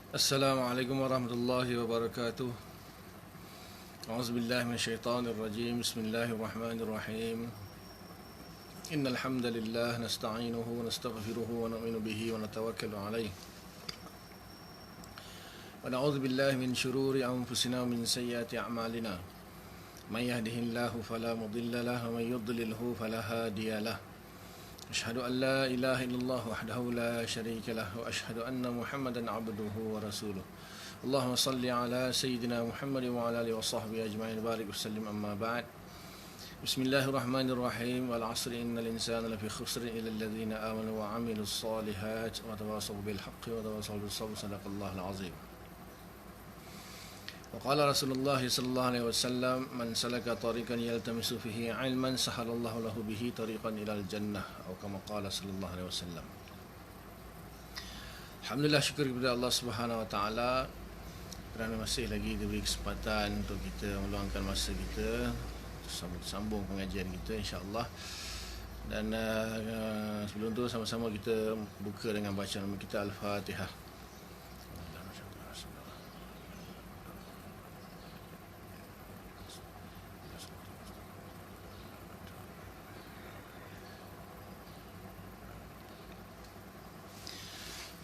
Assalamualaikum warahmatullahi wabarakatuh. A'udzubillahi minasyaitonir rajim. Bismillahirrahmanirrahim. Innal hamdalillah nasta'inuhu wa nastaghfiruhu wa nu'minu bihi wa natawakkalu alayh. Wa na'udzu billahi min shururi anfusina wa min sayyiati a'malina. Man yahdihillahu fala mudilla lahu wa man yudlilhu fala hadiya lahu. أشهد أن لا إله إلا الله وحده لا شريك له وأشهد أن محمدا عبده ورسوله اللهم صل على سيدنا محمد وعلى آله وصحبه أجمعين بارك وسلم أما بعد بسم الله الرحمن الرحيم والعصر إن الإنسان لفي خسر إلا الذين آمنوا وعملوا الصالحات وتواصوا بالحق وتواصوا بالصبر صدق الله العظيم وقال رسول الله صلى الله عليه وسلم من سلك طريقا يلتمس فيه علما سهل الله له به طريقا إلى الجنة أو كما قال صلى الله عليه وسلم. Alhamdulillah, syukur kepada Allah Subhanahu Wa Taala kerana masih lagi diberi kesempatan untuk kita meluangkan masa kita sambung pengajian kita insya-Allah. Dan sebelum tu sama-sama kita buka dengan bacaan kita Al-Fatihah.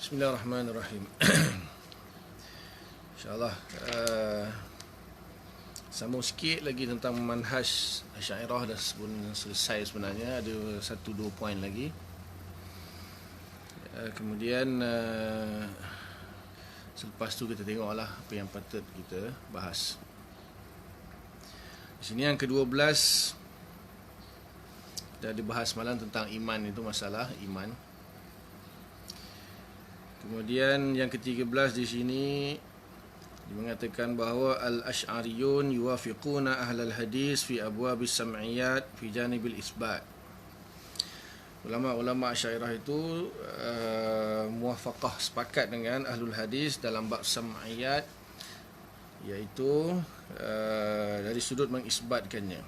Bismillahirrahmanirrahim. InsyaAllah sambung sikit lagi tentang manhaj Asy'ariyah dah selesai sebenarnya. Ada 1-2 poin lagi. Kemudian selepas tu kita tengoklah apa yang patut kita bahas. Di sini yang ke-12 dah dibahas malam tentang iman, itu masalah iman. Kemudian yang ke-13 di sini mengatakan bahawa al-Asy'ariyun yuwafiquna ahlal hadis fi abwabis sam'iyat fi janibil isbat. Ulama-ulama Asy'ariyah itu muwafaqah, sepakat dengan ahlul hadis dalam bab sam'iyat, iaitu dari sudut mengisbatkannya.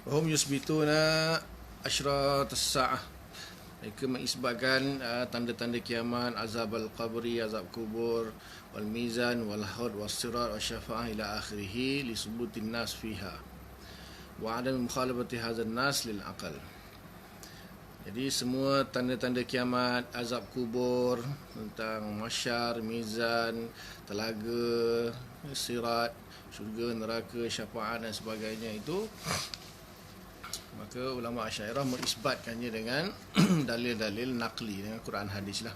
Wa hum yusbituna asyratus sa'ah, mereka mengisbatkan tanda-tanda kiamat, azab al-qabri, azab kubur, wal mizan, wal haud, wal sirat, wal syafa'ah ila akhirih li subutin nas fiha wa adam mukhalafati hadzal nas lil aqal. Jadi semua tanda-tanda kiamat, azab kubur, tentang mahsyar, mizan, telaga, sirat, syurga, neraka, syafaat dan sebagainya, itu maka ulama Asy'ariyah mengisbatkannya dengan dalil-dalil naqli, dengan Quran hadis lah.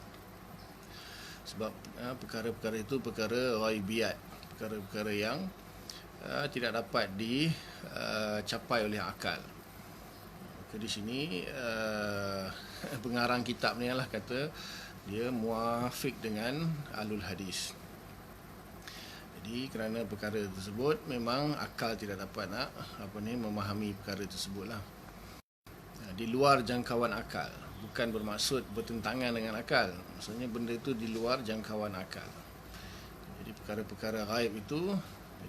Sebab perkara-perkara itu perkara ghaibiyat, perkara-perkara yang tidak dapat dicapai oleh akal. Maka di sini pengarang kitab ni lah kata dia muafiq dengan ahlul hadis. Jadi kerana perkara tersebut memang akal tidak dapat nak memahami perkara tersebut lah. Di luar jangkauan akal, bukan bermaksud bertentangan dengan akal. Maksudnya benda itu di luar jangkauan akal. Jadi perkara-perkara ghaib itu,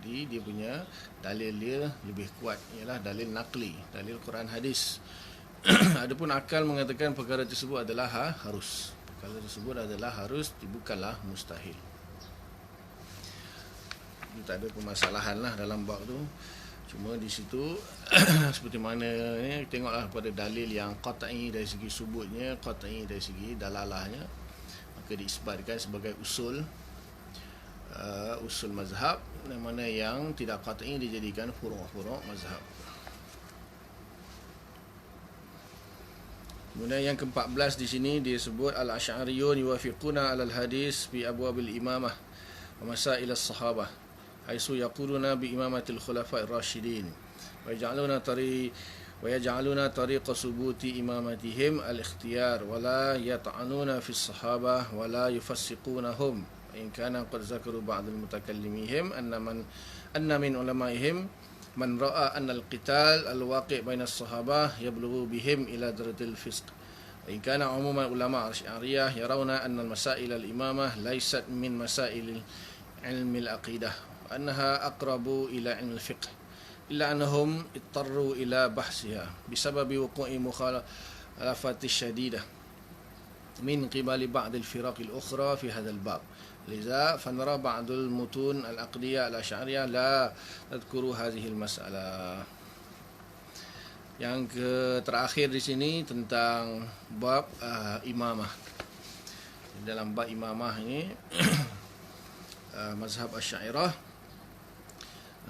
jadi dia punya dalil dia lebih kuat, ialah dalil naqli, dalil Quran hadis. Adapun akal mengatakan perkara tersebut adalah harus. Perkara tersebut adalah harus, bukanlah mustahil. Tak ada permasalahan lah dalam bab tu. Cuma di situ seperti mana ni, tengoklah pada dalil yang qat'i dari segi subutnya, qat'i dari segi dalalahnya, maka diisbatkan sebagai usul mazhab, yang mana yang tidak qat'i dijadikan furu'-furu' mazhab. Kemudian yang ke-14 di sini dia sebut al-Asy'ariyun yuwafiquna 'alal hadis fi abwabil imamah wa masail as-sahabah حيث يقولون بإمامة الخلفاء الراشدين ويجعلون طريق ثبوت إمامتهم الاختيار ولا يطعنون في الصحابة ولا يفسقونهم إن كان قد ذكروا بعض المتكلمين أن من علمائهم من رأى أن القتال الواقع بين الصحابة يبلغ بهم إلى درجة الفسق وإن كان عموما علماء الأشعرية يرون أن المسائل الإمامة ليست من مسائل علم العقيدة أنها أقرب إلى علم الفقه إلا أنهم اضطروا إلى بحثها بسبب وقوع مخالفات الشديدة من قبل بعض الفرق الأخرى في هذا الباب. لذا فنرى بعض المتون العقدية الأشعرية لا تذكر هذه المسألة. Yang terakhir di sini tentang bab imamah. Dalam bab imamah ini mazhab Asy'ariyah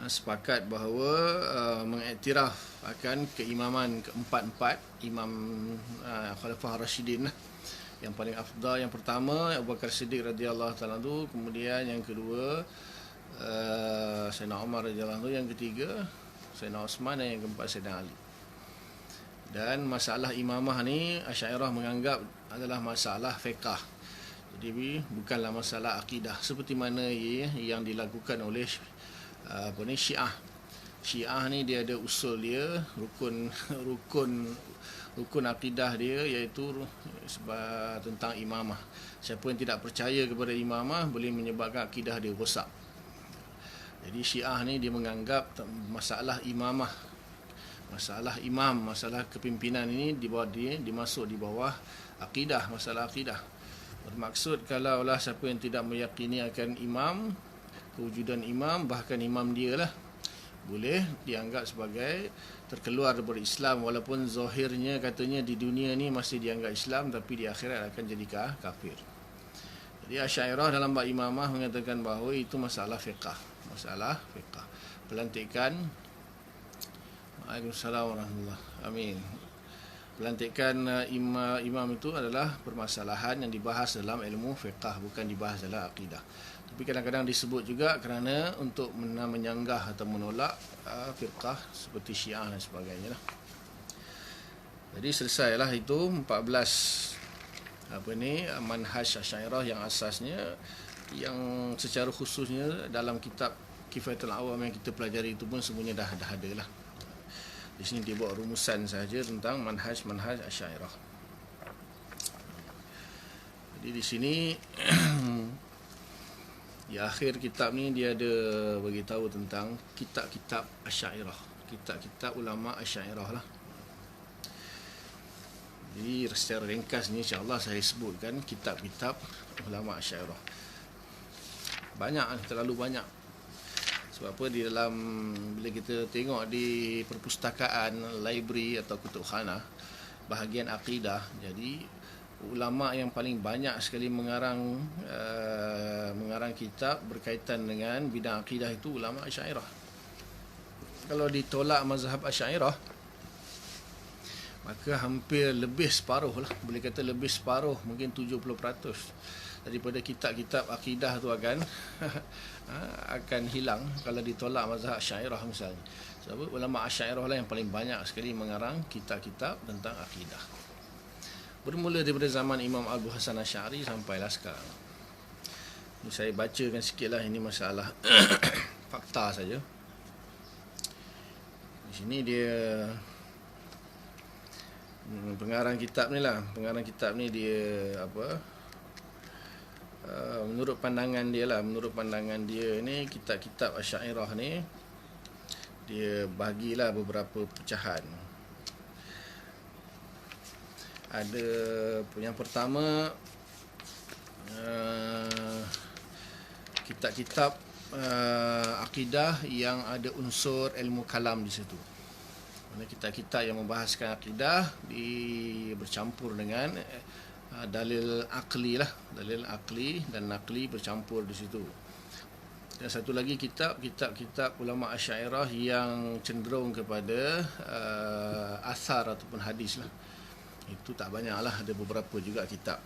sepakat bahawa mengiktiraf akan keimaman keempat-empat imam Khalifah Rasyidin. Yang paling afdal yang pertama Abu Bakar Siddiq radhiyallahu taala anhu, kemudian yang kedua Sayyidina Umar radhiyallahu anhu, yang ketiga Sayyidina Utsman, dan yang keempat Sayyidina Ali. Dan masalah imamah ni Asy'ariyah menganggap adalah masalah fiqh. Jadi bukanlah masalah akidah seperti mana yang dilakukan oleh Syiah. Syiah ni dia ada usul dia, rukun akidah dia, iaitu sebab tentang imamah. Siapa yang tidak percaya kepada imamah boleh menyebabkan akidah dia rosak. Jadi Syiah ni dia menganggap masalah imamah, masalah imam, masalah kepimpinan ini dimasuk di bawah akidah, masalah akidah. Bermaksud kalaulah siapa yang tidak meyakini akan imam, kewujudan imam, bahkan imam dia lah, boleh dianggap sebagai terkeluar daripada Islam, walaupun zahirnya katanya di dunia ni masih dianggap Islam, tapi di akhirat akan jadi kafir. Jadi Asy'ariyah dalam bab imamah mengatakan bahawa itu masalah fiqh, masalah fiqh. Pelantikan, Waalaikumsalam warahmatullahi. Amin. Pelantikan imam itu adalah permasalahan yang dibahas dalam ilmu fiqh, bukan dibahas dalam akidah. Tapi kadang-kadang disebut juga kerana untuk menyanggah atau menolak firqah seperti Syiah dan sebagainya lah. Jadi selesailah itu 14 manhaj Asy'ariyah yang asasnya, yang secara khususnya dalam kitab Kifayatul Awam yang kita pelajari itu pun semuanya dah ada lah. Di sini dia buat rumusan saja tentang manhaj Asy'ariyah. Jadi di sini di akhir kitab ni dia ada bagi tahu tentang kitab-kitab Asy'ariyah, kitab-kitab ulama Asy'ariyah lah. Jadi secara ringkas ni insya-Allah saya sebutkan kitab-kitab ulama Asy'ariyah. Banyak, terlalu banyak. Sebab apa, di dalam bila kita tengok di perpustakaan, library atau kutubkhana bahagian akidah, jadi ulama yang paling banyak sekali mengarang kitab berkaitan dengan bidang akidah itu ulama Asy'ariyah. Kalau ditolak mazhab Asy'ariyah, maka hampir lebih separuh lah, boleh kata lebih separuh, mungkin 70% daripada kitab-kitab akidah tu akan hilang kalau ditolak mazhab Asy'ariyah misalnya. Sebab ulama Asy'ariyah lah yang paling banyak sekali mengarang kitab-kitab tentang akidah. Bermula daripada zaman Imam Abu Hasan Asy'ari sampailah sekarang. Ini saya bacakan sikitlah, ini masalah fakta saja. Di sini dia pengarang kitab ni dia menurut pandangan dia ni kitab-kitab Asy'ariyah ni dia bagilah beberapa pecahan. Ada yang pertama, kitab-kitab akidah yang ada unsur ilmu kalam di situ. Kitab-kitab yang membahaskan akidah bercampur dengan dalil akli lah, dalil akli dan nakli bercampur di situ. Dan satu lagi kitab-kitab ulama Asy'ariyah yang cenderung kepada asar ataupun hadis lah. Itu tak banyak lah, ada beberapa juga kitab.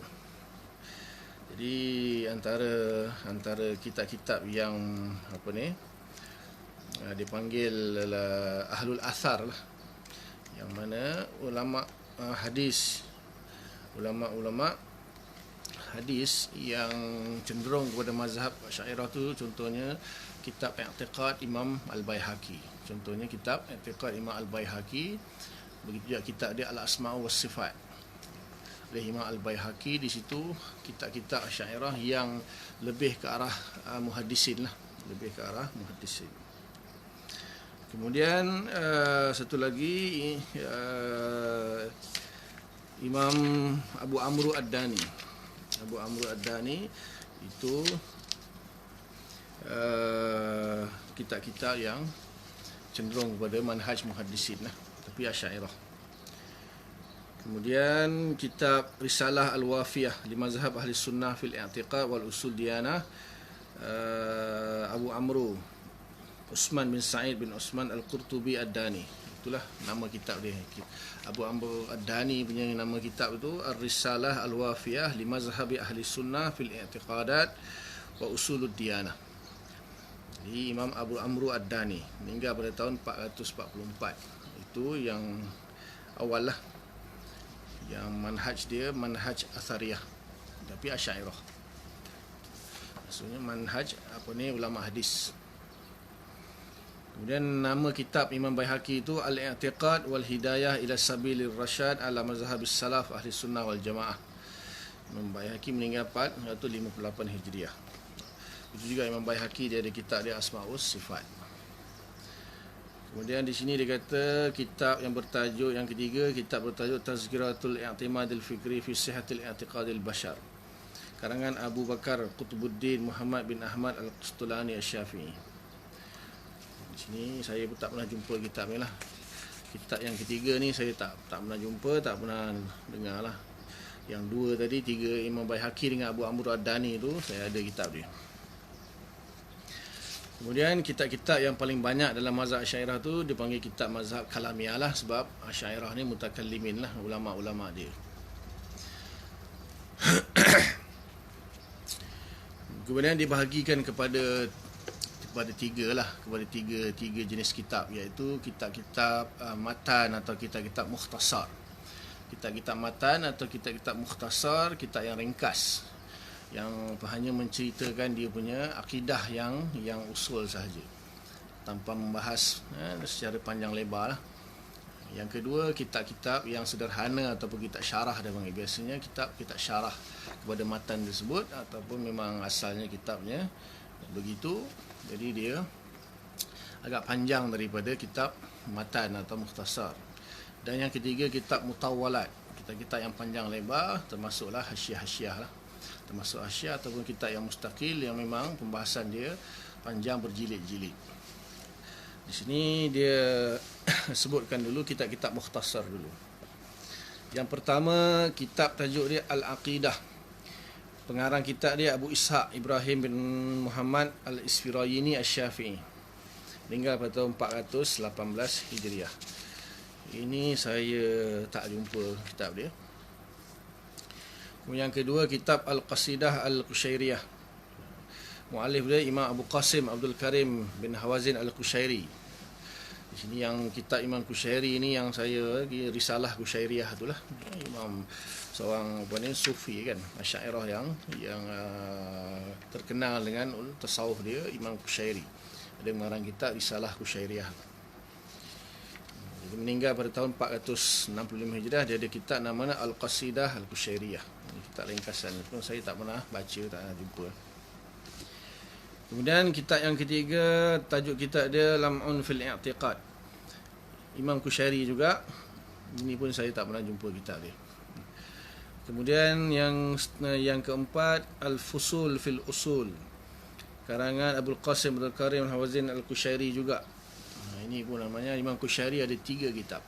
Jadi antara kitab-kitab yang dipanggil ahlul asar lah, yang mana ulama hadis, ulama hadis yang cenderung kepada mazhab Asy'ariyah tu, contohnya kitab I'tiqad Imam Al-Baihaqi. Begitu juga kitab dia Al-Asma' was Sifat oleh Imam Al-Baihaqi. Di situ kitab-kitab Asy'ariyah yang lebih ke arah muhaddisin lah, Kemudian satu lagi Imam Abu Amru Ad-Dani. Abu Amru Ad-Dani itu kitab-kitab yang cenderung kepada manhaj muhaddisin lah, tapi Asy'ariyah. Kemudian kitab Risalah Al-Wafiyah li Mazhab Ahli Sunnah fil I'tiqad wal Usul Diyanah, Abu Amru Utsman bin Sa'id bin Utsman Al-Qurtubi Ad-Dani. Itulah nama kitab dia. Abu Amru Ad-Dani punya nama kitab itu Ar-Risalah Al-Wafiyah li Mazhab Ahli Sunnah fil I'tiqadat wa Usulud Diyanah. Jadi Imam Abu Amru Ad-Dani meninggal pada tahun 444. Itu yang awal lah. Yang manhaj dia manhaj Athariyah, tapi Asy'ariyah. Maksudnya manhaj ulama hadis. Kemudian nama kitab Imam Baihaqi itu Al-I'tiqad wal Hidayah ila Sabilir Rasyad ala Mazhabis Salaf Ahli Sunnah wal Jamaah. Imam Baihaqi meninggal 458 Hijriah. Itu juga Imam Baihaqi dia ada kitab dia Asma'us Sifat. Kemudian di sini dia kata kitab yang bertajuk yang ketiga, kitab bertajuk Tazkiratul I'timadil Fikri fi Sihhatil I'tiqadil Bashar. Karangan Abu Bakar Qutbuddin Muhammad bin Ahmad Al-Qustulani Asy-Syafi'i. Di sini saya pun tak pernah jumpa kitab ni lah. Kitab yang ketiga ni saya tak pernah jumpa, tak pernah dengar lah. Yang dua tadi, tiga Imam Baihaqi dengan Abu Amru Ad-Dani tu, saya ada kitab dia. Kemudian kitab-kitab yang paling banyak dalam mazhab Asy'ariyah tu dipanggil kitab mazhab Kalamiyah lah, sebab Asy'ariyah ni mutakallimin lah, ulama-ulama dia. Kemudian dibahagikan kepada tiga jenis kitab, iaitu kitab-kitab matan atau kitab-kitab mukhtasar. Kitab-kitab matan atau kitab-kitab mukhtasar, kitab yang ringkas, yang hanya menceritakan dia punya akidah yang usul sahaja, tanpa membahas secara panjang lebar lah. Yang kedua, kitab-kitab yang sederhana ataupun kitab syarah dia panggil. Biasanya kitab syarah kepada matan tersebut, ataupun memang asalnya kitabnya begitu, jadi dia agak panjang daripada kitab matan atau mukhtasar. Dan yang ketiga, kitab mutawwalat, kitab-kitab yang panjang lebar, termasuklah hasyiah-hasyiah lah, termasuk hasyiah ataupun kitab yang mustaqil yang memang pembahasan dia panjang berjilid-jilid. Di sini dia sebutkan dulu kitab-kitab mukhtasar dulu. Yang pertama, kitab tajuk dia Al-Aqidah. Pengarang kitab dia Abu Ishaq Ibrahim bin Muhammad Al-Isfirayini Asy-Syafi'i. Meninggal pada tahun 418 Hijriah. Ini saya tak jumpa kitab dia. Yang kedua, kitab Al-Qasidah Al-Qushairiyah. Muallif dia Imam Abu Qasim Abdul Karim bin Hawazin Al-Qushairi. Di sini yang kitab Imam Qushairi ini yang saya Risalah Qushairiyah itulah. Imam seorang sufi kan, Asy'ariyah yang terkenal dengan tasawuf dia, Imam Qushairi. Ada mengarang kitab Risalah Qushairiyah. Dia meninggal pada tahun 465 Hijrah. Dia ada kitab namanya Al-Qasidah Al-Qushairiyah. Ini kitab ringkasan pun saya tak pernah baca, tak pernah jumpa. Kemudian kitab yang ketiga, tajuk kitab dia Lam'un fil I'tiqad. Imam Qushairi juga. Ini pun saya tak pernah jumpa kitab dia. Kemudian yang keempat, Al-Fusul fil Usul. Karangan Abul Qasim Abdul Karim Hawazin Al-Qushairi juga. Ini pun namanya Imam Qushairi ada 3 kitab.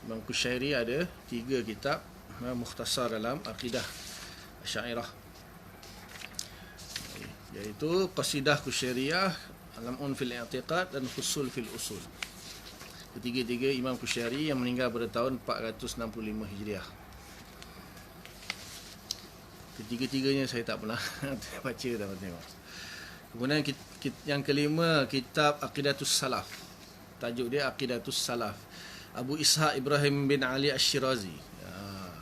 Imam Qushairi ada 3 kitab mukhtasar dalam akidah Asy'ariyah, iaitu Qasidah Qushairiyah, Lam'un fil I'tiqad dan Fusul fil Usul. Ketiga-tiga Imam Qushairi yang meninggal pada tahun 465 Hijriah. Ketiga-tiganya saya tak pernah baca, tak pernah tengok. Kemudian yang kelima, kitab Aqidatus Salaf. Tajuk dia Aqidatus Salaf. Abu Ishaq Ibrahim bin Ali Asy-Syirazi.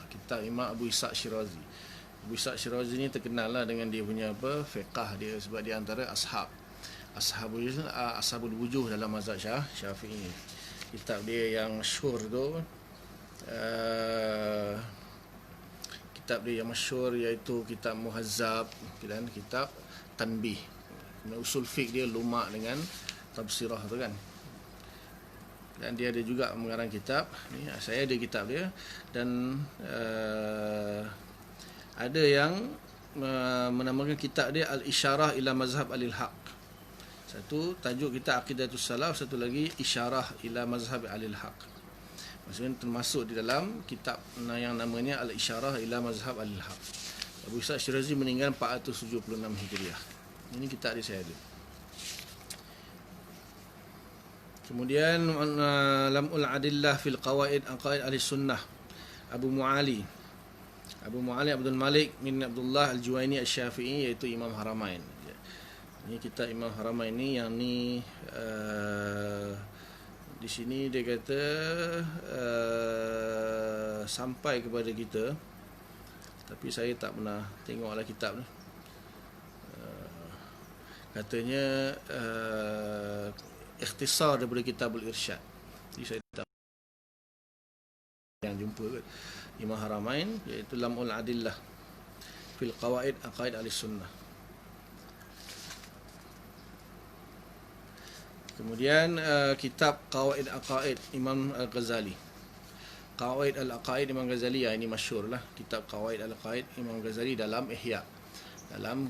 Kitab Imam Abu Ishaq Syirazi. Abu Ishaq Syirazi ni terkenal lah dengan dia punya fiqh dia, sebab dia antara ashabul wujuh dalam mazhab Syafi'i. Kitab dia yang masyhur tu, kitab dia yang masyhur iaitu kitab Muhazzab dan kitab Tanbih. Usul fiqh dia lumak dengan tafsirah tu kan. Dan dia ada juga mengarang kitab ni, saya ada kitab dia. Dan ada yang menamakan kitab dia Al-Isyarah ila Mazhab Alil-Haq. Satu tajuk kita Aqidatus Salaf, satu lagi Isyarah ila Mazhab Alil-Haq. Maksudnya termasuk di dalam kitab yang namanya Al-Isyarah ila Mazhab Alil-Haq. Abu Ishaq Syirazi meninggal 476 Hijriah. Ini kitab dia saya ada. Kemudian Lam'ul Adillah fil Qawaid Aqaid Ahli Sunnah, Abu Mu'ali Abdul Malik bin Abdullah Al-Juwaini Asy-Syafi'i, iaitu Imam Haramain. Ini kitab Imam Haramain ni, yang ni di sini dia kata sampai kepada kita, tapi saya tak pernah tengoklah kitab ni. Katanya ikhtisar daripada Kitabul Irsyad. Jadi saya tak yang jumpa ke Imam Haramain, iaitu Lam'ul Adillah fil Qawaid Aqaid Ahli Sunnah. Kemudian kitab Qawaid Aqaid Imam Al-Ghazali. Qawaid Al-Aqaid Imam Ghazali, ini masyhur lah, kitab Qawaid Al-Aqaid Imam Ghazali dalam Ihya. Dalam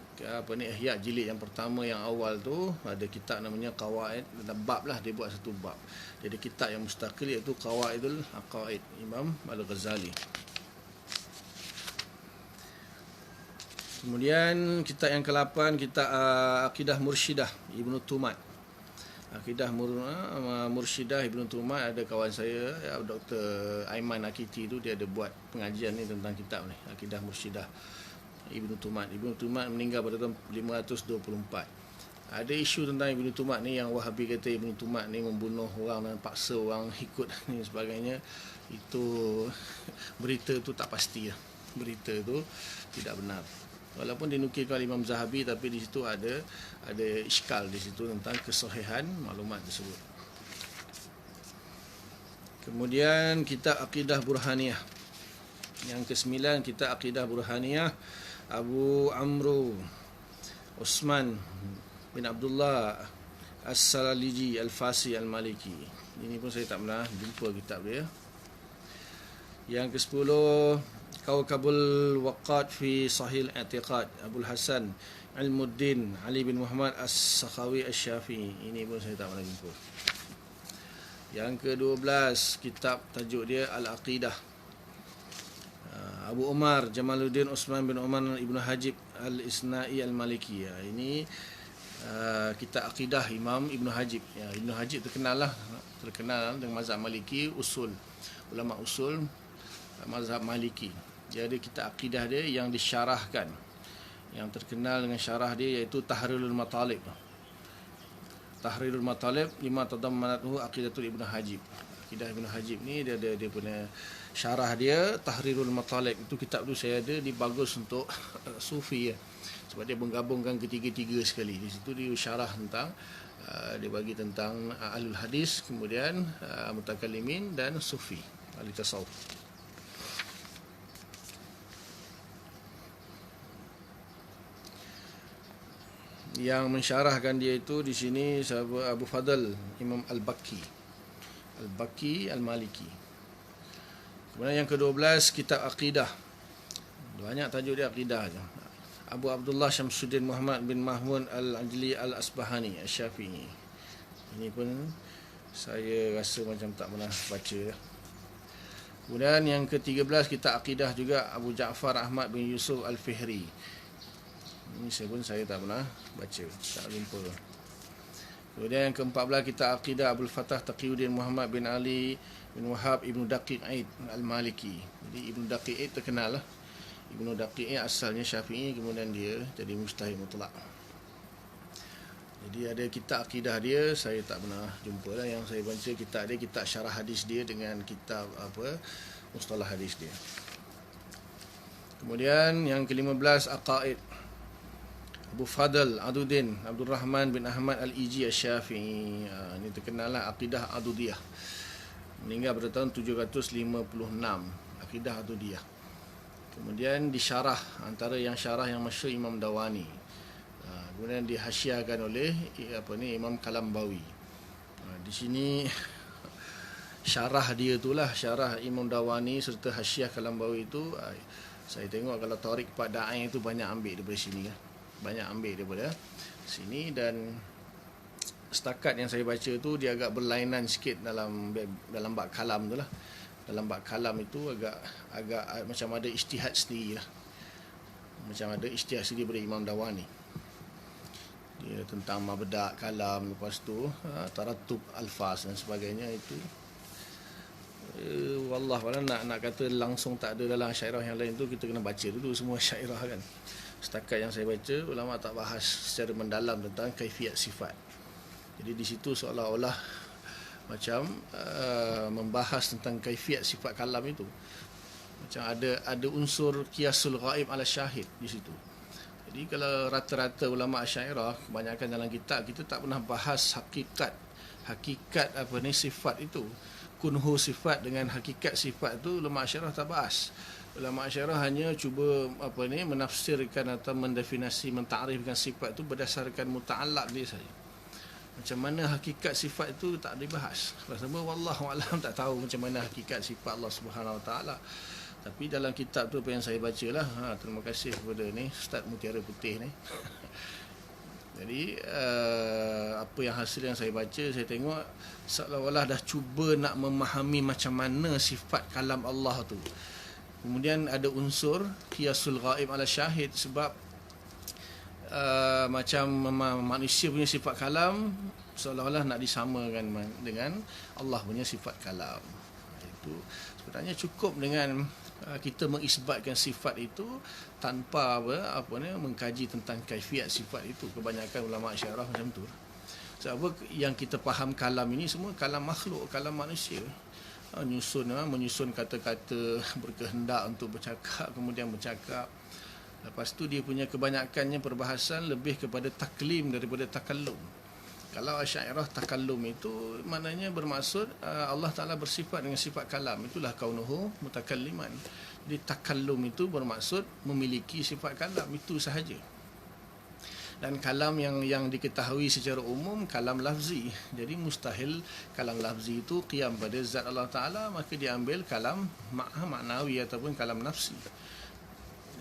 Ihya jilid yang pertama yang awal tu ada kitab namanya Qawaid, bab lah, dia buat satu bab. Dia ada kitab yang mustaqil, iaitu Qawaidul Aqaid Imam Al-Ghazali. Kemudian kitab yang ke-8, kitab Aqidah Mursyidah Ibnu Tumat. Aqidah Mursyidah Ibnu Tumat, ada kawan saya Dr. Aiman Akiti tu, dia ada buat pengajian ni tentang kitab ni, Aqidah Mursyidah Ibnu Tumat. Ibnu Tumat meninggal pada tahun 524. Ada isu tentang Ibnu Tumat ni, yang Wahabi kata Ibnu Tumat ni membunuh orang dan paksa orang ikut ni sebagainya. Itu berita tu tak pasti lah. Berita tu tidak benar. Walaupun dinukilkan oleh Imam Zahabi, tapi di situ ada iskal di situ tentang kesahihan maklumat tersebut. Kemudian kitab Aqidah Burhaniyah. Yang ke-9, kitab Aqidah Burhaniyah Abu Amru Utsman bin Abdullah As-Salaliji Al-Fasi Al-Maliki. Ini pun saya tak pernah jumpa kitab dia. Yang ke-10, Kawkabul Waqat fi Sahih I'tiqad Abul Hasan Ilmuddin Ali bin Muhammad As-Sakhawi Asy-Syafi'i. Ini pun saya tak pernah jumpa. Yang ke-12, kitab tajuk dia Al-Aqidah Abu Umar Jamaluddin Utsman bin Umar Ibnu Hajib Al-Isna'i Al-Maliki. Ini kitab akidah Imam Ibnu Hajib. Ibnu Hajib terkenal dengan mazhab Maliki, ulama usul mazhab Maliki. Dia ada kitab akidah dia yang disyarahkan. Yang terkenal dengan syarah dia iaitu Tahrirul Matalib. Tahrirul Matalib lima tadammanathu Aqidatul Ibnu Hajib. Akidah Ibnu Hajib ni dia ada dia punya syarah dia, Tahrirul Matalib. Itu kitab tu saya ada, dia bagus untuk sufi ya. Sebab dia menggabungkan ketiga-tiga sekali. Di situ dia syarah tentang dia bagi tentang ahlul hadis, kemudian mutakallimin dan sufi, ahli tasawuf. Yang mensyarahkan dia itu di sini Abu Fadl Imam Al-Baqi Al-Maliki. Kemudian yang ke-12, kitab Aqidah. Banyak tajuk dia Aqidah je. Abu Abdullah Syamsuddin Muhammad bin Mahmud Al-Ajli Al-Asbahani Asy-Syafi'i. Ini pun saya rasa macam tak pernah baca. Kemudian yang ke-13, kitab Aqidah juga Abu Ja'far Ahmad bin Yusuf Al-Fihri. Ini saya tak pernah baca, tak jumpa. Kemudian yang ke-14, kitab Aqidah Abdul Fattah Taqiyuddin Muhammad bin Ali bin Wahab Ibnu Daqiq Aid Al-Maliki. Jadi Ibnu Daqiq Aid terkenal lah. Ibnu Daqiq Aid asalnya Syafi'i, kemudian dia jadi mujtahid mutlak. Jadi ada kitab akidah dia saya tak pernah jumpa lah. Yang saya baca kitab dia, kitab syarah hadis dia dengan kitab mustalah hadis dia. Kemudian yang ke-15, Aqaid Abu Fadl Aduddin Abdul Rahman bin Ahmad Al-Iji Asy-Syafi'i. Ini terkenal lah, Aqidah Adudiyah. Meninggal pada tahun 756, Aqidah Adudiyah. Kemudian disyarah, antara yang syarah yang masyhur Imam Dawani. Kemudian dihasyiahkan oleh Imam Kalambawi. Di sini syarah dia itulah, syarah Imam Dawani serta Hasyiah Kalambawi itu, saya tengok kalau Tariq Pak Da'i itu banyak ambil daripada sini kan. Banyak ambil daripada sini, dan setakat yang saya baca tu dia agak berlainan sikit dalam bab kalam tu lah. Dalam bab kalam itu agak macam ada ijtihad sendiri lah. Macam ada ijtihad sendiri daripada Imam Dawani. Dia tentang mabda' kalam, lepas tu taratub alfaz dan sebagainya itu. Wallah nak kata langsung tak ada dalam syairah yang lain tu, kita kena baca dulu semua syairah kan. Setakat yang saya baca, ulama tak bahas secara mendalam tentang kaifiat sifat. Jadi di situ seolah-olah macam membahas tentang kaifiat sifat kalam itu. Macam ada unsur qiyasul ghaib ala syahid di situ. Jadi kalau rata-rata ulama Asy'ariyah, kebanyakan dalam kitab kita tak pernah bahas hakikat apa ni sifat itu. Kunhu sifat dengan hakikat sifat tu ulama Asy'ariyah tak bahas. Ulama Asy'ariyah hanya cuba menafsirkan atau mendefinisi, mentakrifkan sifat itu berdasarkan muta'allaq dia saja. Macam mana hakikat sifat itu tak dibahas. Sebab wallahu alam tak tahu macam mana hakikat sifat Allah Subhanahu Wa Taala. Tapi dalam kitab tu apa yang saya bacalah, terima kasih kepada ni Ustaz Mutiara Putih ni. Jadi apa yang hasil yang saya baca, saya tengok seolah-olah dah cuba nak memahami macam mana sifat kalam Allah tu. Kemudian ada unsur qiyasul ghaib ala syahid, sebab macam manusia punya sifat kalam seolah-olah nak disamakan dengan Allah punya sifat kalam. Itu sebenarnya cukup dengan kita mengisbatkan sifat itu tanpa mengkaji tentang kaifiat sifat itu. Kebanyakan ulama Asy'ariyah macam tu. Sebab yang kita faham kalam ini semua kalam makhluk, kalam manusia. Menyusun kata-kata, berkehendak untuk bercakap, kemudian bercakap. Lepas tu dia punya kebanyakannya perbahasan lebih kepada taklim daripada takallum. Kalau Asy'ariyah takallum itu maknanya bermaksud Allah Ta'ala bersifat dengan sifat kalam. Itulah kaunuhu mutakalliman. Jadi takallum itu bermaksud memiliki sifat kalam. Itu sahaja. Dan kalam yang diketahui secara umum kalam lafzi. Jadi mustahil kalam lafzi itu qiyam pada zat Allah Ta'ala, maka dia ambil kalam maknawi ataupun kalam nafsi.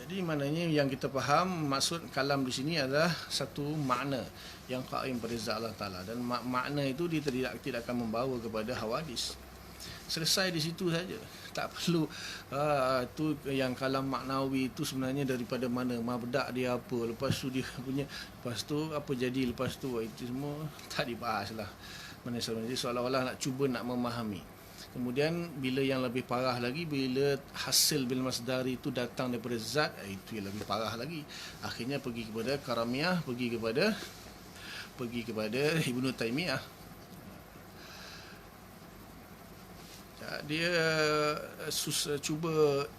Jadi maknanya yang kita faham maksud kalam di sini adalah satu makna yang qaim pada zat Allah Ta'ala, dan makna itu dia tidak akan membawa kepada hawadis. Selesai di situ saja. Tak perlu tu yang kalam maknawi itu sebenarnya daripada mana, mabda' dia apa, lepas tu dia punya, lepas tu apa jadi lepas tu, itu semua tak dibahas lah. Jadi seolah-olah nak cuba nak memahami. Kemudian bila yang lebih parah lagi, bila hasil bil masdari itu datang daripada zat, itu yang lebih parah lagi. Akhirnya pergi kepada Karamiyah, pergi kepada Ibnu Taimiyah. Dia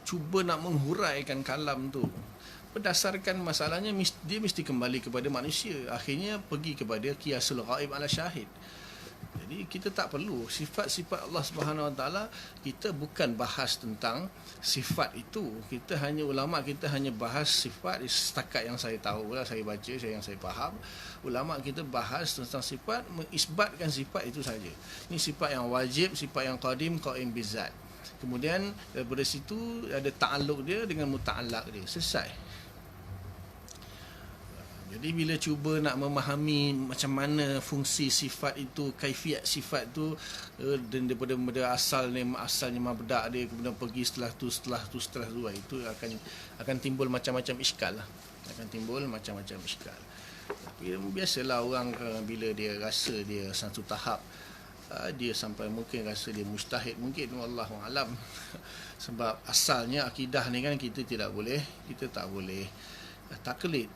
cuba nak menghuraikan kalam tu. Berdasarkan masalahnya dia mesti kembali kepada manusia. Akhirnya pergi kepada qiyasul ghaib ala syahid. Jadi kita tak perlu sifat-sifat Allah Subhanahu Wa Taala, kita bukan bahas tentang sifat itu. Ulama kita hanya bahas sifat setakat yang saya tahu lah, saya baca, yang saya faham. Ulama kita bahas tentang sifat, mengisbatkan sifat itu saja. Ini sifat yang wajib, sifat yang qadim, qaim bizat. Kemudian daripada situ ada ta'alluq dia dengan muta'allaq dia. Selesai. Jadi bila cuba nak memahami macam mana fungsi sifat itu, kaifiat sifat itu, dan daripada asalnya mabda' dia, kemudian pergi setelah tu itu akan timbul macam-macam iskal lah. Akan timbul macam-macam iskal. Tapi biasalah orang bila dia rasa dia satu tahap, dia sampai mungkin rasa dia mujtahid, mungkin wallahu alam. Sebab asalnya akidah ni kan kita tak boleh taklid.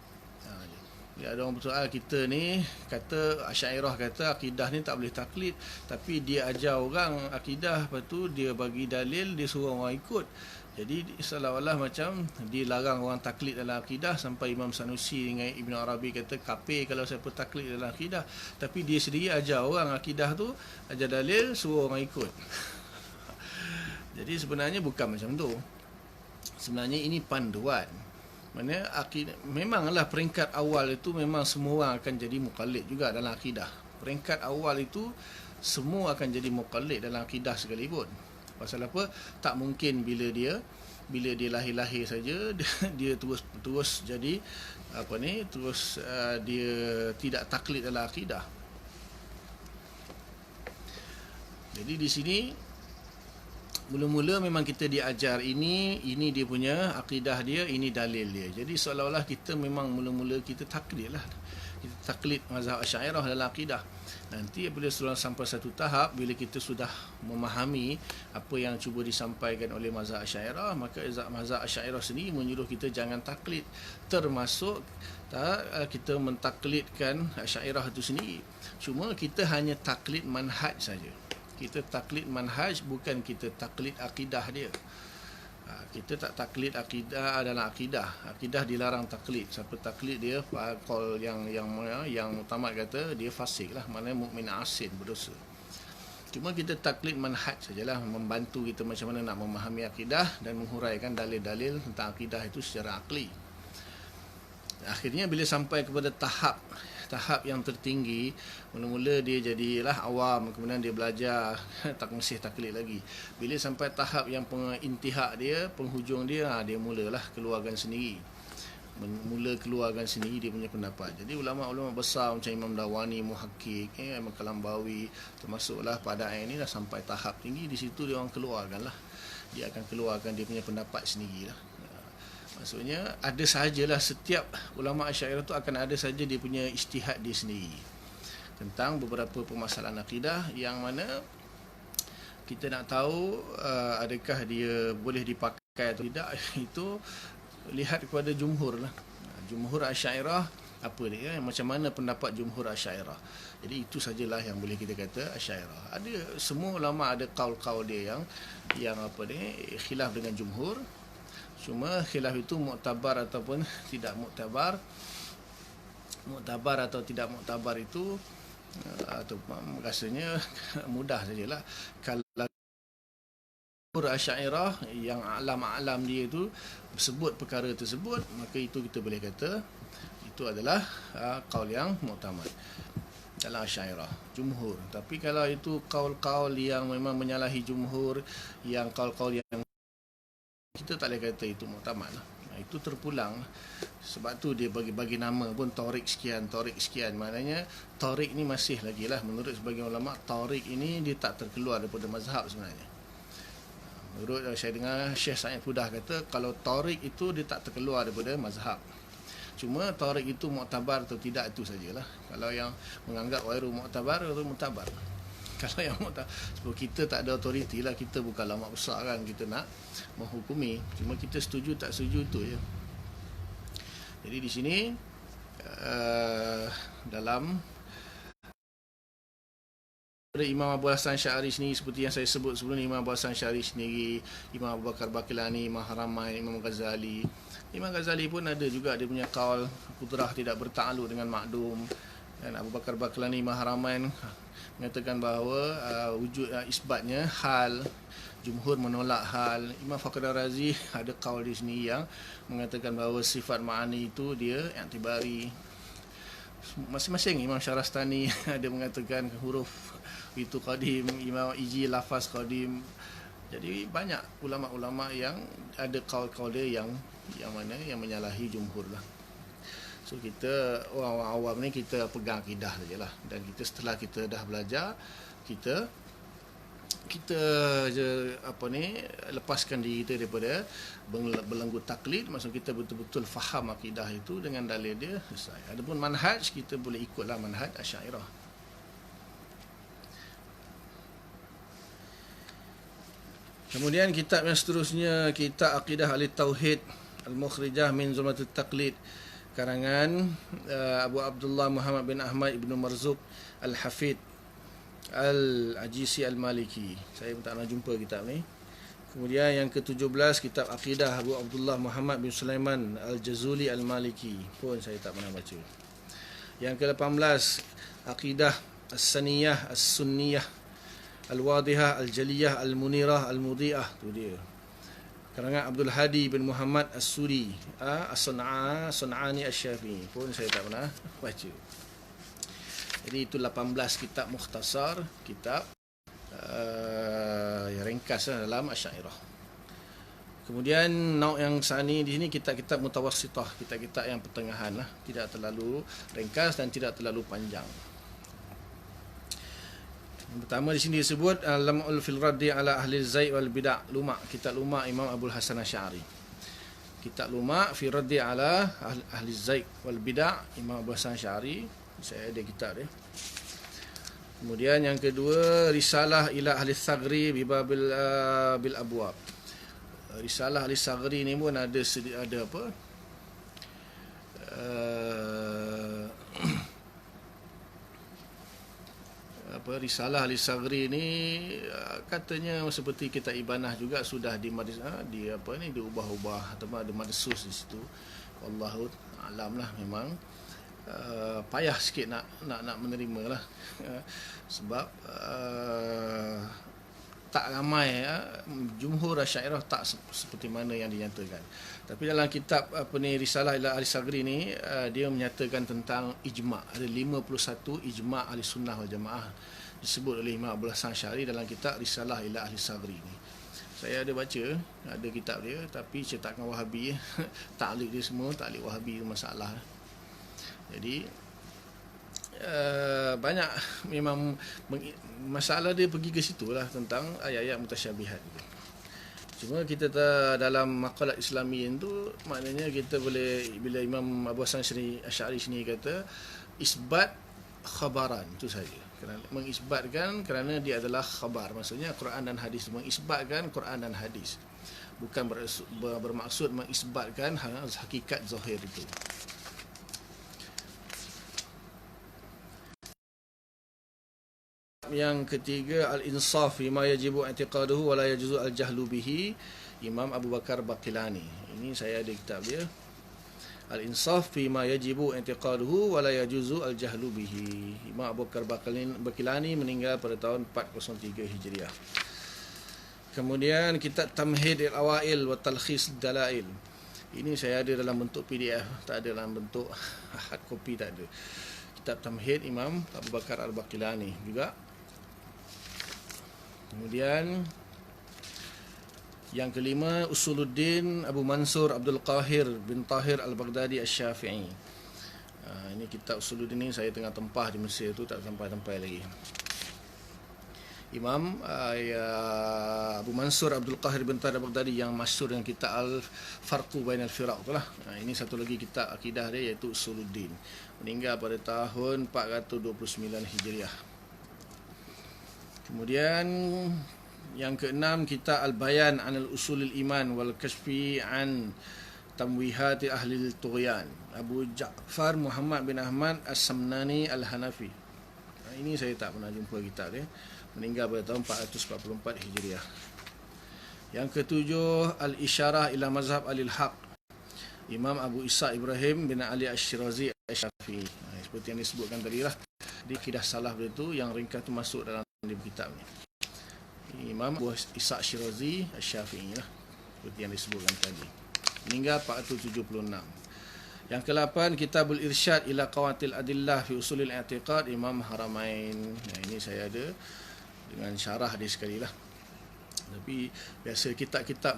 Ya, ada orang bersoal kita ni kata Asy'ariyah kata akidah ni tak boleh taklid, tapi dia ajar orang akidah, lepas tu dia bagi dalil, dia suruh orang ikut. Jadi seolah-olah macam dia larang orang taklid dalam akidah, sampai Imam Sanusi dengan Ibn Arabi kata kafir kalau siapa taklid dalam akidah. Tapi dia sendiri ajar orang akidah tu, ajar dalil, suruh orang ikut. Jadi sebenarnya bukan macam tu. Sebenarnya ini panduan. Mana akidah, memanglah peringkat awal itu memang semua orang akan jadi muqallid juga dalam akidah. Peringkat awal itu semua akan jadi muqallid dalam akidah sekalipun. Pasal apa? Tak mungkin bila dia lahir-lahir saja dia terus jadi dia tidak taklid dalam akidah. Jadi di sini mula-mula memang kita diajar ini dia punya akidah dia, ini dalil dia. Jadi seolah-olah kita memang mula-mula kita taklid lah. Kita taklid mazhab Asy'ariyah dalam akidah. Nanti apabila sampai satu tahap, bila kita sudah memahami apa yang cuba disampaikan oleh mazhab Asy'ariyah, maka mazhab Asy'ariyah sendiri menyuruh kita jangan taklid, termasuk kita mentaklidkan Asy'ariyah itu sendiri. Cuma kita hanya taklid manhaj saja. Kita taklid manhaj, bukan kita taklid akidah dia. Kita tak taklid akidah dalam akidah. Akidah dilarang taklid. Siapa taklid dia, call yang mutamat kata dia fasik lah, maknanya mukmin asin, berdosa. Cuma kita taklid manhaj sajalah, membantu kita macam mana nak memahami akidah dan menghuraikan dalil-dalil tentang akidah itu secara akli. Akhirnya bila sampai kepada tahap yang tertinggi, mula-mula dia jadilah awam, kemudian dia belajar tak mesti taklid lagi. Bila sampai tahap yang intihak dia, penghujung dia, dia mulalah keluarkan sendiri. Keluarkan sendiri dia punya pendapat. Jadi ulama-ulama besar macam Imam Dawani, Muhakkik, Imam Kalambawi, termasuklah pada ayat ini dah sampai tahap tinggi, di situ dia orang keluarkanlah. Dia akan keluarkan dia punya pendapat sendirilah. Maksudnya ada sahajalah, setiap ulama Asy'ariyah tu akan ada saja dia punya ijtihad dia sendiri tentang beberapa permasalahan akidah, yang mana kita nak tahu adakah dia boleh dipakai atau tidak, itu lihat kepada jumhur lah. Jumhur Asy'ariyah apa dia, macam mana pendapat jumhur Asy'ariyah. Jadi itu sajalah yang boleh kita kata Asy'ariyah. Ada semua ulama ada kaul-kaul dia yang khilaf dengan jumhur. Cuma khilaf itu muktabar ataupun tidak muktabar. Muktabar atau tidak muktabar itu atau rasanya mudah sajalah. Kalau Asy'ariyah yang alam-alam dia itu sebut perkara tersebut, maka itu kita boleh kata itu adalah kaul yang muktamad dalam Asy'ariyah jumhur. Tapi kalau itu kaul-kaul yang memang menyalahi jumhur, yang kaul-kaul yang kita tak boleh kata itu muktamad lah. Itu terpulang. Sebab tu dia bagi nama pun Tariq sekian. Maknanya Tariq ni masih lagi lah, menurut sebagian ulama, Tariq ini dia tak terkeluar daripada mazhab sebenarnya. Menurut saya dengar Syekh Sa'id Fudah kata, kalau Tariq itu dia tak terkeluar daripada mazhab. Cuma Tariq itu muktabar atau tidak, itu sajalah. Kalau yang menganggap wairu muktabar atau muktabar. Kalau yang sebab kita tak ada autoriti lah, kita bukan ulama besar kan, kita nak menghukumi. Cuma kita setuju tak setuju tu je. Jadi di sini dalam Imam Abu Hasan Asy'ari sendiri, seperti yang saya sebut sebelum ni, Imam Abu Hasan Asy'ari sendiri, Imam Abu Bakar Baqilani, Imam Haramain, Imam Ghazali. Imam Ghazali pun ada juga dia punya kaul kudrah tidak bertakluk dengan makdum. Dan Abu Bakar Baqilani, Imam Haramain mengatakan bahawa wujud isbatnya hal, jumhur menolak hal. Imam Fakhr Ar-Razi ada kaul di sini yang mengatakan bahawa sifat ma'ani itu dia i'tibari. Masing-masing Imam Syarastani ada mengatakan huruf itu qadim, Imam Iji lafaz qadim. Jadi banyak ulama-ulama yang ada kaul-kaul dia yang mana yang menyalahi jumhur lah. So kita orang awam ni kita pegang akidah sajalah, dan kita setelah kita dah belajar, kita lepaskan diri kita daripada belenggu taklid. Maksud kita betul-betul faham akidah itu dengan dalil dia, selesai. Adapun manhaj, kita boleh ikutlah manhaj Asy'ariyah. Kemudian kitab yang seterusnya, kitab Aqidah Ahli Tauhid Al-Mukhrijah min Zulmatit Taqlid, karangan Abu Abdullah Muhammad bin Ahmad ibn Marzuq Al-Hafid Al-Ajisi Al-Maliki. Saya pun tak pernah jumpa kitab ni. Kemudian yang ke-17, kitab Aqidah Abu Abdullah Muhammad bin Sulaiman Al-Jazuli Al-Maliki, pun saya tak pernah baca. Yang ke-18, Aqidah As-Saniyah As-Sunniyah Al-Wadihah Al-Jaliyah Al-Munirah Al-Mudhi'ah, tu dia. Karangan Abdul Hadi bin Muhammad As-Suri As-Sun'ani Asy-Syafi'i, pun saya tak pernah baca. Jadi itu 18 kitab mukhtasar, kitab yang ringkas dalam Asy'ariyah. Kemudian nauk yang sani di sini kitab-kitab mutawassithah, kitab-kitab yang pertengahan lah, tidak terlalu ringkas dan tidak terlalu panjang. Yang pertama di sini disebut Lam'ul fil raddi ala ahli zaid wal bid'ah, Luma', kitab Luma' Imam Abdul Hasan Asy'ari. Kitab Luma' fi raddi ala ahli zaid wal bid'ah Imam Abdul Hasan Asy'ari. Saya ada kitab dia. Kemudian yang kedua Risalah ila ahli Thagri bi babil bil abwab. Risalah ahli Thagri ni pun ada apa? Risalah ahli Thagri ni katanya seperti kitab Ibanah juga sudah diubah-ubah atau ada madsus di situ. Wallahu alam lah, memang payah sikit nak menerima lah. Sebab tak ramai jumhur Asy'ariyah tak seperti mana yang dinyatakan. Tapi dalam kitab Risalah ila ahli Thagri ni dia menyatakan tentang ijma'. Ada 51 ijma' ahli sunnah wal jamaah disebut oleh Imam Abdul Hasan Asy'ari dalam kitab Risalah ila ahli Thagri ni. Saya ada baca, ada kitab dia, tapi cetakan Wahabi taklid dia semua taklid Wahabi, masalah. Jadi banyak memang masalah dia pergi ke situlah tentang ayat-ayat mutasyabihat. Cuma kita dalam maqalat Islami itu maknanya kita boleh, bila Imam Abu Hasan Asy'ari sini kata isbat khabaran, itu saja. Kerana mengisbatkan kerana dia adalah khabar, maksudnya Quran dan hadis, mengisbatkan Quran dan hadis, bukan bermaksud mengisbatkan hakikat zahir itu. Yang ketiga al-insaf fima yajibu i'tiqaduhu wa la yajuzu al-jahlu bihi, Imam Abu Bakar Baqilani. Ini saya ada kitab dia, al-insaf fima yajibu i'tiqaduhu wa la yajuzu al-jahlu bihi. Imam Abu Bakar Baqilani meninggal pada tahun 403 Hijriah. Kemudian kitab Tamhid al-Awail wa Talkhis Dalail. Ini saya ada dalam bentuk PDF, tak ada dalam bentuk hard copy, tak ada. Kitab Tamhid Imam Abu Bakar Al-Baqilani juga. Kemudian yang kelima Usuluddin Abu Mansur Abdul Qahir bin Tahir Al-Baghdadi Asy-Syafi'i. Ini kitab Usuluddin ni saya tengah tempah di Mesir tu, tak sampai-sampai lagi. Imam Abu Mansur Abdul Qahir bin Tahir Al-Baghdadi yang masyhur dengan kitab Al-Farqu Bainal Firaq itulah. Ini satu lagi kitab akidah dia iaitu Usuluddin. Meninggal pada tahun 429 Hijriah. Kemudian yang keenam kitab Al-Bayan Anil Usulil Iman wal Kashfi an Tamwihati Ahli Tughyan, Abu Ja'far Muhammad bin Ahmad As-Samnani Al-Hanafi. Ini saya tak pernah jumpa kitab dia. Meninggal pada tahun 444 Hijriah. Yang ketujuh Al-Isyarah ila Mazhab Alil Haq, Imam Abu Isa Ibrahim bin Ali Asy-Syirazi Asy-Syafi'i. Seperti yang disebutkan tadi lah, di Aqidah Salaf itu yang ringkas itu masuk dalam kitab ni. Imam Abu Isa Asy-Syirazi Asy-Syafi'i lah, seperti yang disebutkan tadi. Meninggal 476. Yang ke-8 Kitabul Irsyad ila Qawatil Adillah fi Usulil I'tiqad, Imam Haramain. Ini saya ada dengan syarah dia sekali lah. Tapi biasa kitab-kitab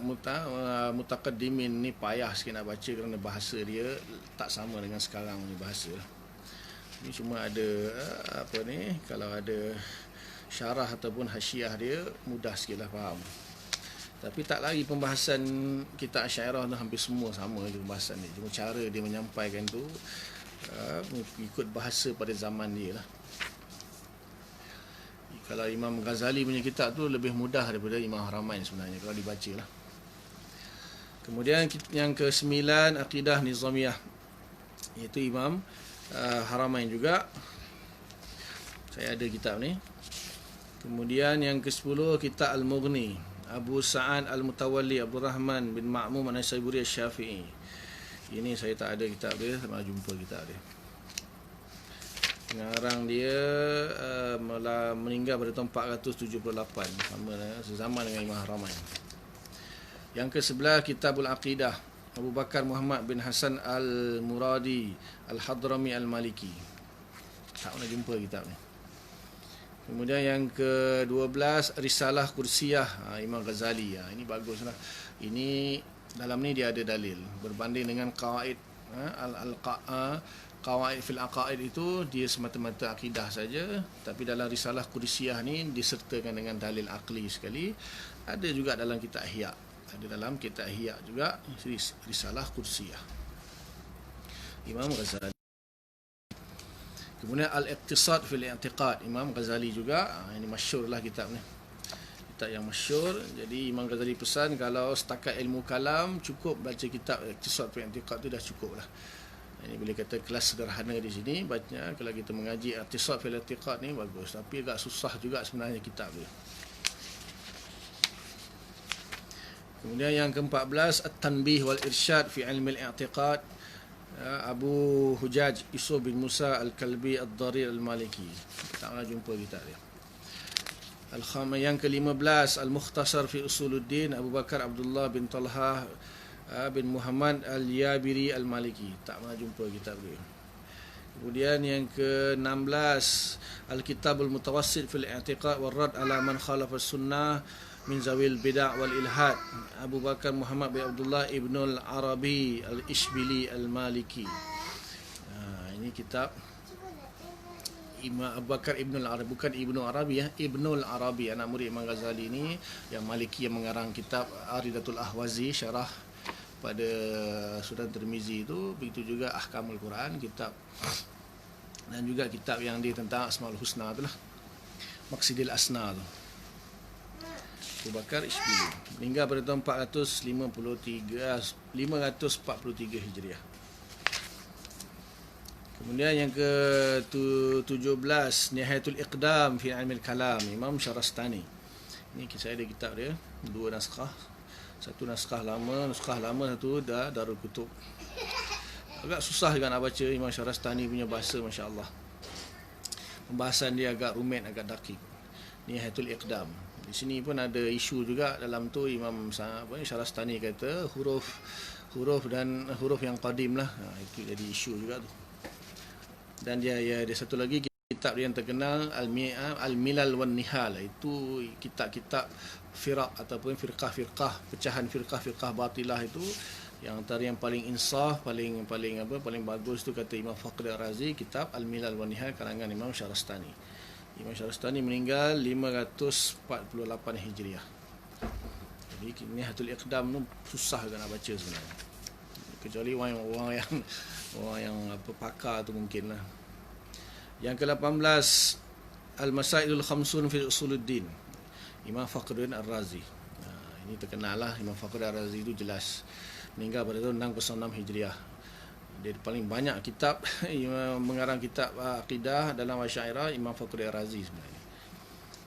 mutaqaddimin ni payah sikit nak baca kerana bahasa dia tak sama dengan sekarang ni bahasa. Ini cuma ada kalau ada syarah ataupun hasyiah dia mudah sikitlah faham. Tapi tak lagi pembahasan kitab Asy'ariyah tu hampir semua sama je pembahasan ni. Cuma cara dia menyampaikan tu ikut bahasa pada zaman dia lah. Kalau Imam Ghazali punya kitab tu lebih mudah daripada Imam Haramain sebenarnya kalau dibaca lah. Kemudian yang ke-9 Aqidah Nizamiyah, iaitu Imam Haramain juga. Saya ada kitab ni. Kemudian yang ke-10 Kitab Al-Mughni, Abu Sa'ad Al-Mutawalli Abdul Rahman bin Ma'mum An-Naisaburi Asy-Syafi'i. Ini saya tak ada kitab dia, tak pernah jumpa kitab dia. Pengarang dia meninggal pada tahun 478, sama sezaman dengan Imam Haramain. Yang ke-11 Kitabul Aqidah, Abu Bakar Muhammad bin Hasan Al-Muradi Al-Hadrami Al-Maliki. Tak pernah jumpa kitab ni. Kemudian yang ke-12 Risalah Kursiyah Imam Ghazali. Ini baguslah. Ini dalam ni dia ada dalil berbanding dengan qawaid qawaid fil aqaid itu dia semata-mata akidah saja, tapi dalam Risalah Kursiyah ni disertakan dengan dalil akli sekali. Ada juga dalam kitab Ihya. Ada dalam kitab Ihya juga Risalah Kursiyah Imam Ghazali. Kemudian Al-Iqtisad fil I'tiqad Imam Ghazali juga. Ini masyhurlah kitab ni. Kitab yang masyhur. Jadi Imam Ghazali pesan kalau setakat ilmu kalam cukup baca kitab Iqtisad fil I'tiqad tu dah cukup lah. Ini boleh kata kelas sederhana di sini baca. Kalau kita mengaji Iqtisad fil I'tiqad ni bagus, tapi agak susah juga sebenarnya kitab dia. Kemudian yang ke-14 At-Tanbih wal Irsyad fi Ilmi al-I'tiqad Abu Hujaj Yusuf bin Musa Al-Kalbi Ad-Darir Al-Maliki. Tak pernah jumpa kitab dia. Yang ke-15 Al-Mukhtasar fi Usuluddin Abu Bakar Abdullah bin Talha bin Muhammad Al-Yabiri Al-Maliki. Tak pernah jumpa kitab dia. Kemudian yang ke-16 Al-Kitabul Mutawassit fil I'tiqad wal Rad ala man khalafa sunnah min zawil bid'ah wal ilhad Abu Bakar Muhammad bin Abdullah Ibnul Arabi Al-Ishbili Al-Maliki. Ini kitab Imam Abu Bakar Ibnul Arabi, bukan Ibnu Arabi ya, Ibnul Arabi, anak murid Imam Ghazali ini, yang Maliki, yang mengarang kitab Aridatul Ahwazi, syarah pada Sunan Tirmizi itu. Begitu juga Ahkamul Quran, kitab, dan juga kitab yang dia tentang Asmaul Husna itulah, Maqsidil Asna tu. Abu Bakar Ishbili meninggal pada tahun 543 Hijriah. Kemudian yang ke-17 Nihayatul Iqdam fi Ilmi al-Kalam Imam Syarastani. Ini saya ada kitab dia, dua naskah. Satu naskah lama, satu dah Darul Kutub. Agak susah juga nak baca Imam Syarastani punya bahasa, masya-Allah. Pembahasan dia agak rumit, agak dakik. Nihayatul Iqdam. Di sini pun ada isu juga dalam tu. Imam Syarastani kata huruf dan huruf yang qadim lah. Itu jadi isu juga tu. Dan dia satu lagi kitab dia yang terkenal Al-Milal wan Nihal. Itu kitab-kitab firaq ataupun firqah-firqah, pecahan firqah-firqah batilah itu. Yang antara yang paling insaf, paling bagus tu kata Imam Fakhri Ar-Razi, kitab Al-Milal wan Nihal karangan Imam Syarastani. Imam Syarastani meninggal 548 Hijriah. Jadi Nihayatul Iqdam tu susah juga nak baca sebenarnya. Kecuali orang yang pakar tu mungkin lah. Yang ke-18 Al-Masailul Khamsun fi Usuluddin Imam Fakhruddin Ar-Razi. Ini terkenal lah, Imam Fakhruddin Ar-Razi itu jelas meninggal pada tahun 606 Hijriah. Dia paling banyak kitab mengarang kitab akidah dalam Asy'ariyah Imam Fakhruddin Ar-Razi sebenarnya.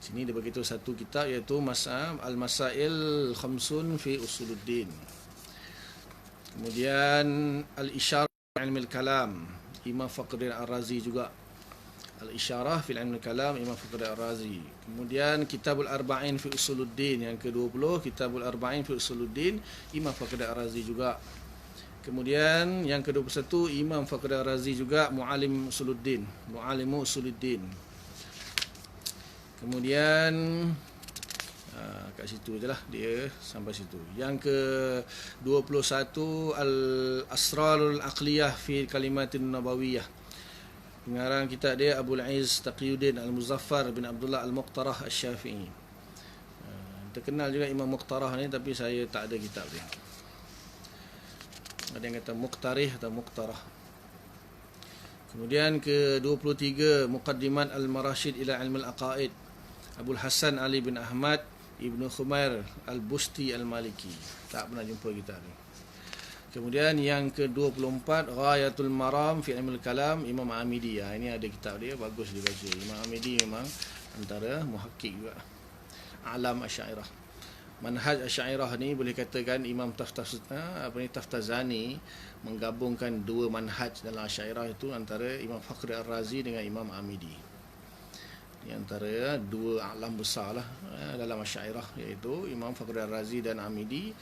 Sini dia begitu satu kitab iaitu Al-Masail Khamsun fi Usuluddin. Kemudian Al-Isyarah fi Ilmi al-Kalam Imam Fakhruddin Ar-Razi juga. Al-Isyarah fi Ilmi al-Kalam Imam Fakhruddin Ar-Razi. Kemudian Kitabul Arba'in fi Usuluddin yang ke-20 Kitabul Arba'in fi Usuluddin Imam Fakhruddin Ar-Razi juga. Kemudian yang ke-21 Imam Fakhruddin Ar-Razi juga Mu'alim Usuluddin, Mu'alimu Usuluddin. Kemudian kat situ je lah dia sampai situ. Yang ke-21 Al-Asrarul Aqliyah fi Kalimatin Nabawiyah. Pengarang kitab dia Abul Aiz Taqiyuddin Al-Muzaffar bin Abdullah Al-Muqtarah Asy-Syafi'i. Terkenal juga Imam Muqtarah ni, tapi saya tak ada kitab dia. Ada yang kata Muqtarih atau Muqtarah. Kemudian ke-23 Muqaddimat Al-Marashid ila Ilm Al-Aqaid Abul Hasan Ali bin Ahmad Ibnu Khumair Al-Busti Al-Maliki. Tak pernah jumpa kitab ni. Kemudian yang ke-24 Ghayatul Maram fi Ilm Al-Kalam Imam Amidi. Ini ada kitab dia, bagus dibaca. Imam Amidi memang antara muhakkik juga, alam Asy'ariyah. Manhaj Asy'ariyah ni boleh katakan Imam Taftazani menggabungkan dua manhaj dalam Asy'ariyah itu, antara Imam Fakhri Ar-Razi dengan Imam Amidi. Ini antara dua alam besar lah dalam Asy'ariyah, iaitu Imam Fakhri Ar-Razi dan Amidi.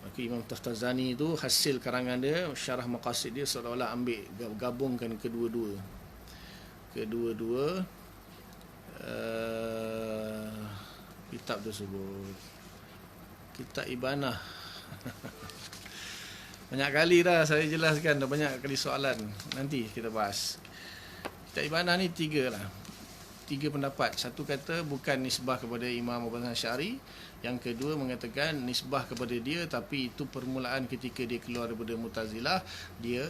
Maka Imam Taftazani itu hasil karangan dia, syarah maqasid dia seolah-olah ambil gabungkan kedua-dua. kedua-dua kitab tersebut. Kitab Ibanah. Banyak kali dah saya jelaskan, dah banyak kali soalan. Nanti kita bahas. Kitab Ibanah ni tiga pendapat. Satu kata bukan nisbah kepada Imam Abu Hasan Asy'ari. Yang kedua mengatakan nisbah kepada dia, tapi itu permulaan ketika dia keluar daripada Mu'tazilah. Dia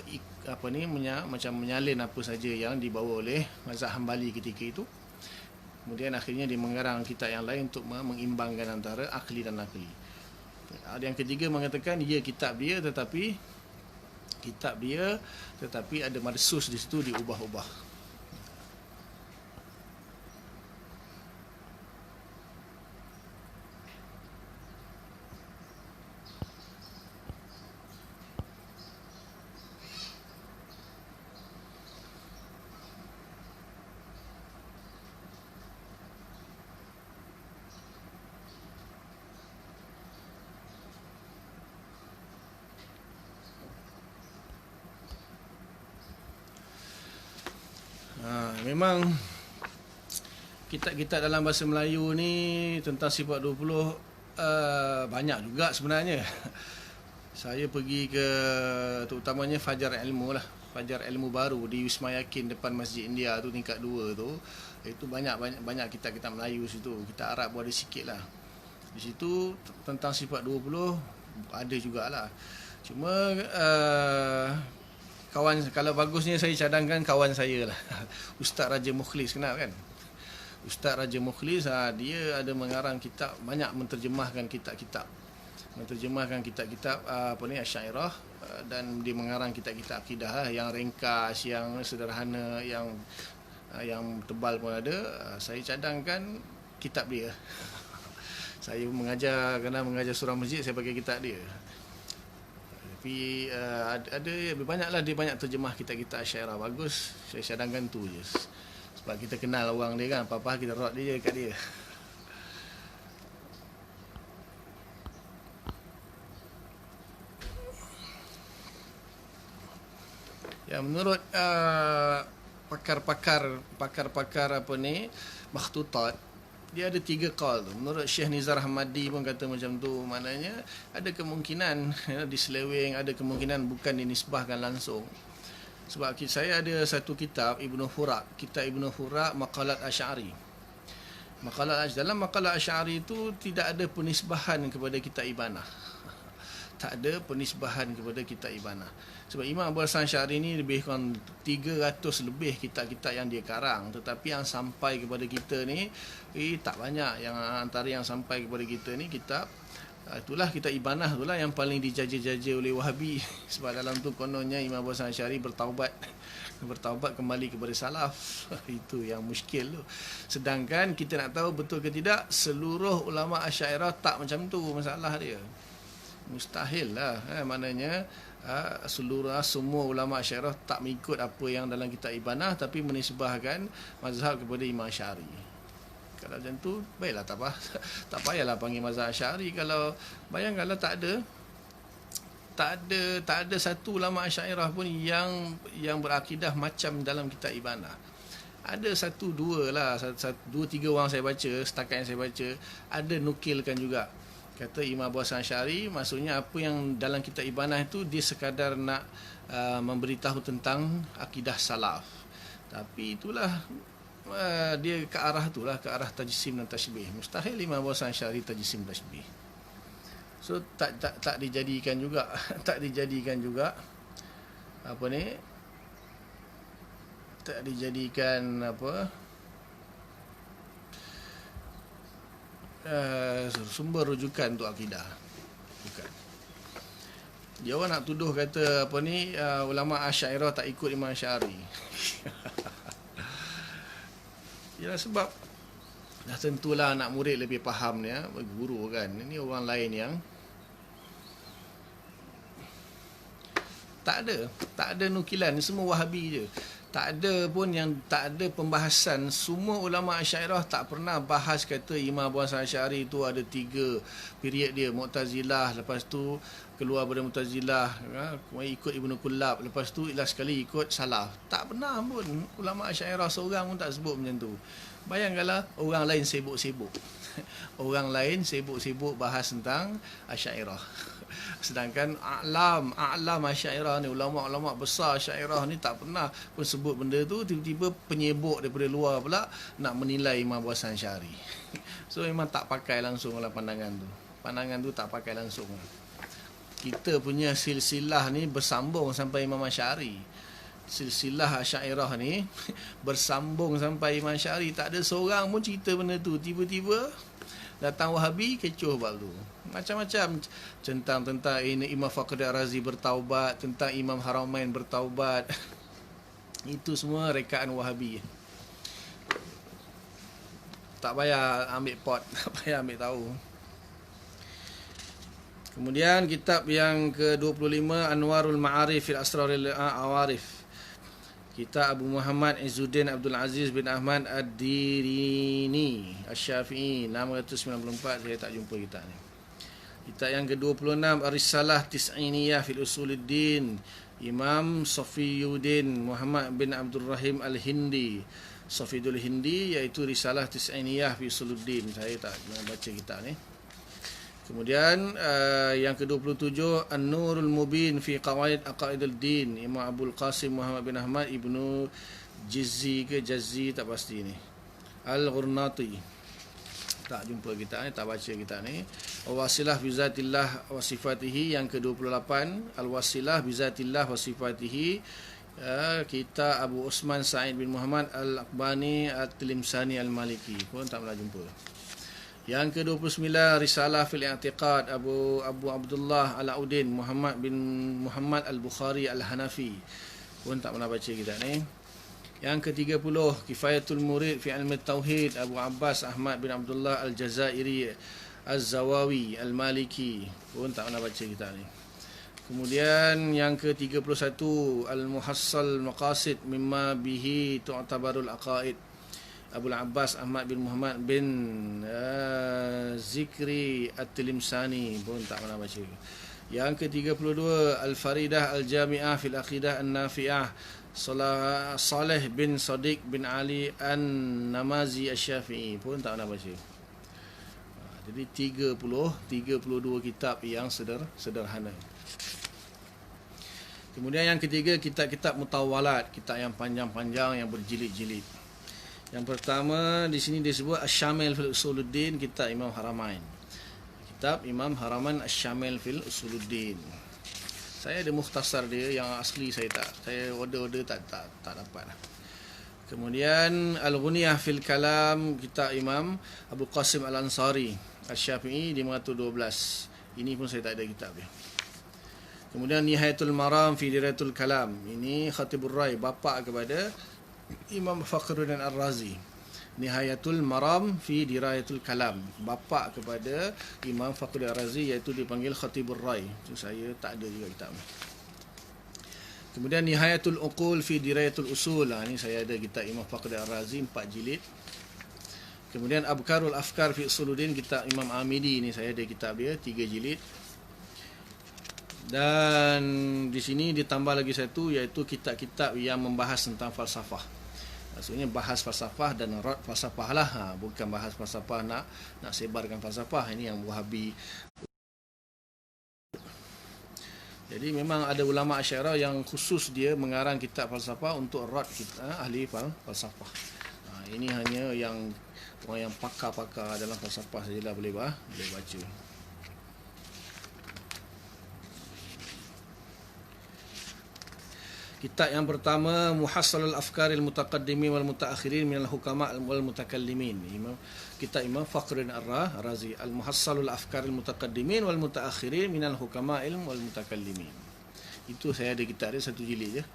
macam menyalin apa saja yang dibawa oleh mazhab Hambali ketika itu. Kemudian akhirnya dia mengarang kitab yang lain untuk mengimbangkan antara akli dan nakli. Yang ketiga mengatakan kitab dia tetapi ada marsus di situ, diubah-ubah. Memang kitab-kitab dalam bahasa Melayu ni tentang sifat 20 banyak juga sebenarnya. Saya pergi ke terutamanya Fajar Ilmu lah, Fajar Ilmu baru di Wisma Yakin depan Masjid India tu, tingkat 2 tu. Itu banyak kitab-kitab Melayu situ. Kitab Arab pun ada sikit lah. Di situ tentang sifat 20 ada jugalah. Cuma kalau bagusnya saya cadangkan kawan saya lah, Ustaz Raja Mukhlis, kenal kan? Ustaz Raja Mukhlis, dia ada mengarang kitab, banyak menterjemahkan kitab-kitab Asy'ariyah, dan dia mengarang kitab-kitab akidah lah, yang ringkas, yang sederhana, yang tebal pun ada. Saya cadangkan kitab dia. Saya kerana mengajar surah masjid, saya pakai kitab dia. Tapi ada banyaklah, dia banyak terjemah kitab-kitab Asy'ariyah bagus. Saya cadangkan tu je. Sebab kita kenal orang dia kan, apa-apa kita rot dia kat dia. Ya, menurut pakar makhtutat, dia ada 3 qaul tu. Menurut Syekh Nizar Hamadi pun kata macam tu. Maknanya ada kemungkinan diseleweng, ada kemungkinan bukan dinisbahkan langsung. Sebab saya ada satu kitab Ibnu Furak, Maqalat Asy'ari. Dalam Maqalat Asy'ari itu tidak ada penisbahan kepada kitab Ibanah. Tak ada penisbahan kepada kitab Ibanah. Sebab Imam Abu Hasan Asy'ari ni lebih kurang 300 lebih kitab-kitab yang dia karang, tetapi yang sampai kepada kita ni tak banyak. Yang antara yang sampai kepada kita ni kitab kitab Ibanah itulah yang paling dijaja-jaja oleh Wahabi. Sebab dalam tu kononnya Imam Abu Hasan Asy'ari bertaubat kembali kepada salaf. Itu yang muskil tu. Sedangkan kita nak tahu betul ke tidak, seluruh ulama Asy'ariyah tak macam tu masalah dia. Mustahil lah, maknanya semua ulama Asy'ariyah tak mengikut apa yang dalam kitab Ibanah, tapi menisbahkan mazhab kepada Imam Asy'ari. Kalau macam tu, baiklah, tak payahlah panggil mazhab Asy'ari. Kalau bayangkanlah tak ada satu ulama Asy'ariyah pun yang berakidah macam dalam kitab Ibanah. Ada 1-2 lah, 2-3 orang saya baca, setakat yang saya baca, ada nukilkan juga. Kata Imam Abu Hasan Asy'ari, maksudnya apa yang dalam kitab Ibanah itu dia sekadar nak memberitahu tentang akidah salaf. Tapi itulah dia ke arah tajsim dan tashbih. Mustahil Imam Abu Hasan Asy'ari tajsim tashbih. So tak dijadikan juga tak dijadikan sumber rujukan untuk akidah. Bukan. Dia orang nak tuduh kata ulama Asy'ariyah tak ikut Imam Asy'ari. Yalah, sebab dah tentulah anak murid lebih faham ni, guru kan. Ini orang lain yang tak ada nukilan, semua Wahabi je. Tak ada pun yang tak ada pembahasan. Semua ulama Asy'ariyah tak pernah bahas kata Imam Abu Hasan Asy'ari tu ada 3 period dia. Mu'tazilah, lepas tu keluar pada Mu'tazilah, kemudian ikut Ibnu Kullab, lepas tu last sekali ikut Salaf. Tak pernah pun ulama Asy'ariyah seorang pun tak sebut macam tu. Bayangkanlah orang lain sibuk-sibuk. Orang lain sibuk-sibuk bahas tentang Asy'ariyah. Sedangkan a'lam Asy'ariyah ni, ulama-ulama besar Asy'ariyah ni tak pernah pun sebut benda tu. Tiba-tiba penyibuk daripada luar pula nak menilai Imam Abu Hasan Asy'ari. So memang tak pakai langsung lah pandangan tu. Pandangan tu tak pakai langsung. Kita punya silsilah ni bersambung sampai Imam Asy'ari. Silsilah Asy'ariyah ni bersambung sampai Imam Asy'ari. Tak ada seorang pun cerita benda tu. Tiba-tiba datang Wahabi kecoh bab tu. Macam-macam tentang ini Imam Fakhruddin Ar-Razi bertaubat, tentang Imam Haramain bertaubat. Itu semua rekaan Wahabi. Tak payah ambil pot, tak payah ambil tahu. Kemudian kitab yang ke-25, Anwarul Ma'arif fil Asraril Awarif. Kitab Abu Muhammad Izzuddin Abdul Aziz bin Ahmad Ad-Dirini Asy-Syafi'i, 694. Saya tak jumpa kitab ni. Kitab yang ke-26, Ar-Risalah Tis'iniyah fil Usuluddin, Imam Safiyuddin Muhammad bin Abdul Rahim Al-Hindi, Safidul Hindi, iaitu Risalah Tis'iniyah fil Usuluddin. Saya tak baca kitab ni. Kemudian yang ke-27, An-Nurul Mubin fi Qawaid Aqaidul Din, Imam Abdul Qasim Muhammad bin Ahmad Ibnu Jazzi tak pasti ni, Al-Ghurnati. Tak jumpa kitab ni, tak baca kitab ni. Wasilah bi zatillah wa sifatihi, yang ke-28, Al-Wasilah bi zatillah wa sifatihi, kitab Abu Usman Sa'id bin Muhammad Al-Aqbani At-Tilimsani Al-Maliki, pun tak pernah jumpa. Yang ke-29, Risalah fil I'tiqad Abu Abdullah Alauddin Muhammad bin Muhammad Al-Bukhari Al-Hanafi, pun tak pernah baca kitab ni. Yang ke-30, Kifayatul Murid fi Ilmi Tauhid Abu Abbas Ahmad bin Abdullah Al-Jazairi Az-Zawawi Al-Maliki, pun tak pernah baca kitab ni. Kemudian yang ke-31, Al-Muhassal Maqasid mimma bihi tu'tabarul aqaid Abu Abbas Ahmad bin Muhammad bin Zikri At-Tilimsani, pun tak pernah baca. Yang ke-32, Al-Faridah Al-Jami'ah fil Aqidah An-Nafi'ah Saleh bin Sadiq bin Ali An-Namazi Asy-Syafi'i, pun tak pernah baca. Jadi 32 kitab yang sederhana. Kemudian yang ketiga, kitab-kitab mutawalat, kitab yang panjang-panjang yang berjilid-jilid. Yang pertama di sini disebut Asy-Syamil fil Usuluddin, kitab Imam Haramain. Kitab Imam Haramain Asy-Syamil fil Usuluddin. Saya ada mukhtasar dia, yang asli saya order tak dapat. Kemudian Al-Ghunyah fil Kalam, kitab Imam Abu Qasim Al-Ansari Asy-Syafi'i, 512. Ini pun saya tak ada kitab dia. Kemudian Nihayatul Maram fi Dirayatul Kalam. Ini Khatibur Rai, bapa kepada Imam Fakhruddin Ar-Razi. Nihayatul Maram fi Dirayatul Kalam, bapa kepada Imam Fakhruddin Ar-Razi, iaitu dipanggil Khatibur Rai. Itu saya tak ada juga kitab ni. Kemudian Nihayatul Uqul fi Dirayatul Usul. Ini saya ada kitab Imam Fakhruddin Ar-Razi, 4 jilid. Kemudian Abkarul Afkar fi Usuluddin, kitab Imam Amidi. Ini saya ada kitab dia, 3 jilid. Dan di sini ditambah lagi satu, iaitu kitab-kitab yang membahas tentang falsafah. Maksudnya bahas falsafah dan rad falsafah lah, bukan bahas falsafah nak sebarkan falsafah. Ini yang Wahabi. Jadi memang ada ulama Asy'ariyah yang khusus dia mengarang kitab falsafah untuk rad ahli falsafah. Ini hanya yang orang yang pakar-pakar dalam falsafah sajalah boleh baca. Kitab yang pertama, Muhassalul Afkaril Mutaqaddimin wal Mutaakhirin minal Hukama wal Mutakallimin. Kitab Imam Fakhruddin Ar-Razi, Al-Muhassalul Afkaril Mutaqaddimin wal Mutaakhirin minal Hukama wal Mutakallimin. Itu saya ada kitab dia, 1 jilid je.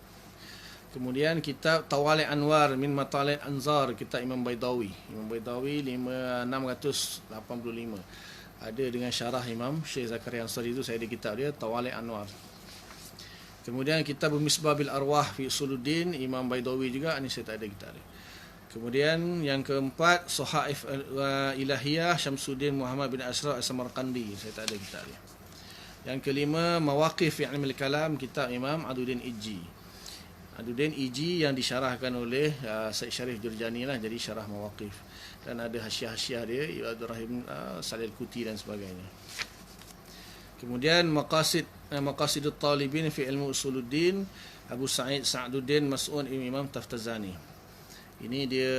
Kemudian kitab Tawali' Anwar min Matali' Anzar, kitab Imam Baidawi. Imam Baidawi 685. Ada dengan syarah Imam Syekh Zakaria Ansari, itu saya ada kitab dia, Tawali' Anwar. Kemudian kitab Misbah bil Arwah fi Usuluddin Imam Baidawi juga, ini saya tak ada kitab dia. Kemudian yang keempat Sahaif Ilahiyah Syamsuddin Muhammad bin Ashraf As-Samarqandi, saya tak ada kitab dia. Yang kelima Mawaqif fi Ilmil Kalam kitab Imam Aduddin Iji. Aduddin Iji yang disyarahkan oleh Syekh Syarif Jurjani lah, jadi syarah Mawaqif. Dan ada hasiah-hasiah dia Abdul Rahim Salil Kuti dan sebagainya. Kemudian Maqasidut Talibin fi Ilmu Usuluddin Abu Sa'id Sa'duddin Mas'ud Imam Taftazani. Ini dia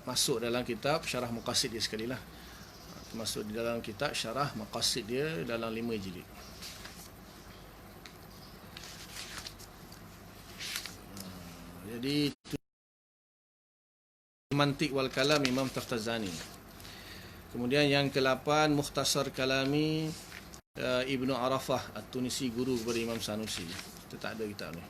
masuk dalam kitab syarah Maqasid dia sekali lah. Termasuk di dalam kitab syarah Maqasid dia dalam 5 jilid. Jadi Mantiq wal Kalam Imam Taftazani. Kemudian yang ke-8 Mukhtasar Kalami Ibnu Arafah At-Tunisi, guru kepada Imam Sanusi. Kita tak ada kitab ni.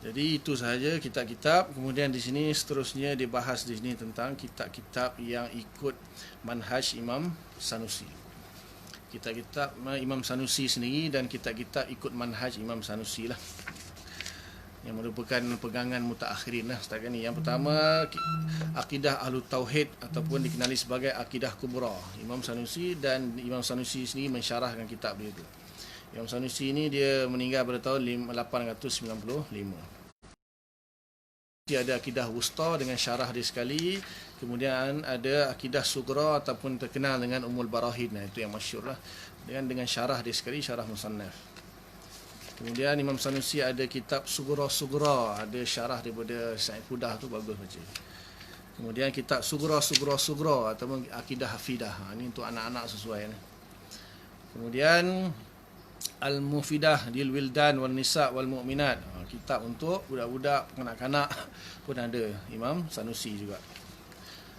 Jadi itu sahaja kitab-kitab. Kemudian di sini seterusnya dibahas di sini tentang kitab-kitab yang ikut manhaj Imam Sanusi. Kitab-kitab Imam Sanusi sendiri dan kitab-kitab ikut manhaj Imam Sanusi lah, yang merupakan pegangan mutaakhirin lah setakat ni. Yang pertama akidah Ahlu Tauhid ataupun dikenali sebagai akidah kubra Imam Sanusi, dan Imam Sanusi sendiri mensyarahkan kitab dia tu. Imam Sanusi ni dia meninggal pada tahun 895. Dia ada akidah wusta dengan syarah dia sekali. Kemudian ada akidah sugra ataupun terkenal dengan Ummul Barahin. Itu yang masyhur lah, dengan syarah dia sekali, syarah Musannaf. Kemudian Imam Sanusi ada kitab Sugra, ada syarah daripada Sa'id Qudah tu, bagus baca. Kemudian kitab Sugra ataupun akidah Hafidah. Ini untuk anak-anak sesuai ni. Kemudian Al-Mufidah lil Wildan wal Nisa wal Mu'minat, kitab untuk budak-budak, kanak-kanak pun ada, Imam Sanusi juga.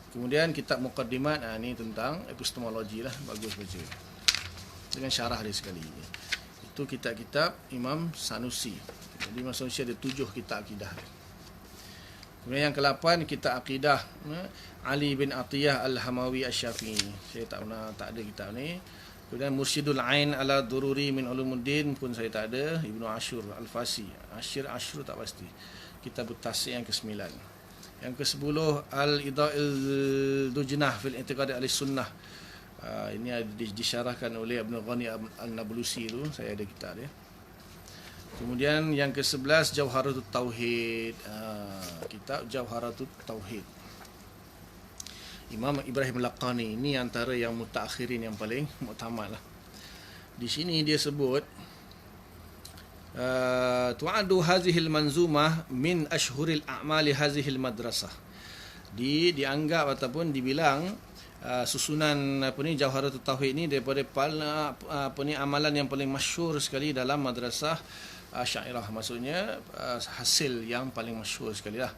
Kemudian kitab Muqaddimat, ni tentang epistemologi lah, bagus baca, dengan syarah dia sekali. Itu kitab-kitab Imam Sanusi. Jadi Imam Sanusi ada 7 kitab akidah. Kemudian yang ke-8 kitab akidah Ali bin Atiyah Al-Hamawi Asy-Syafi'i. Saya tak ada kitab ni. Kemudian Mursyidul Ain ala Dururi min Ulumuddin pun saya tak ada. Ibnu Ashur Al-Fasi. Ashur tak pasti. Kitab At-Tasyi' yang ke-9. Yang ke-10 Al-Idha'il Dujnah fil I'tiqad Ahlussunnah. Ini disyarahkan oleh Ibnu Ghani Al-Nablusi tu, saya ada kitab dia. Kemudian yang ke-11 Jawharatut Tauhid. Kitab Jawharatut Tauhid Imam Ibrahim Laqani. Ini antara yang mutaakhirin yang paling muktamad lah. Di sini dia sebut tu'adu hazihil manzumah min ashhuril a'mali hazihil madrasah. Dianggap ataupun dibilang susunan Jawharatul Tauhid ni daripada amalan yang paling masyhur sekali dalam madrasah Asy'ariyah, maksudnya hasil yang paling masyhur sekali lah.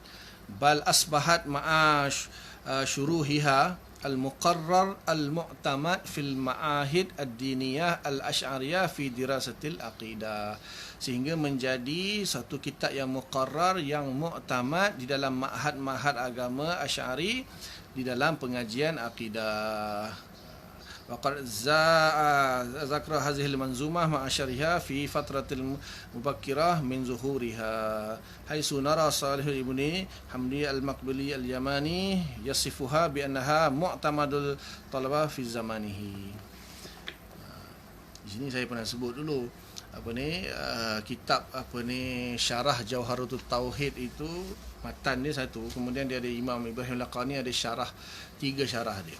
Bal asbahat ma'ash syuruhiha al-muqarrar al-mu'tamad fil ma'ahid ad-diniyah al-asy'ariyah fi dirasatil aqidah, sehingga menjadi satu kitab yang muqarrar, yang mu'tamad di dalam ma'had-ma'had agama Asy'ari di dalam pengajian akidah. Waqad zakra hadhihi al-manzumah ma'asyariha fi fatratil mubakkirah min zuhuriha haitsu nara Salih ibni Hamdi al-Maqbili al-Yamani yasifuha bi annaha mu'tamadul talaba fi zamanihi. Di sini saya pernah sebut dulu kitab syarah Jawharatul Tauhid itu, matan dia satu, kemudian dia ada Imam Ibrahim Laqani ada syarah, 3 syarah dia.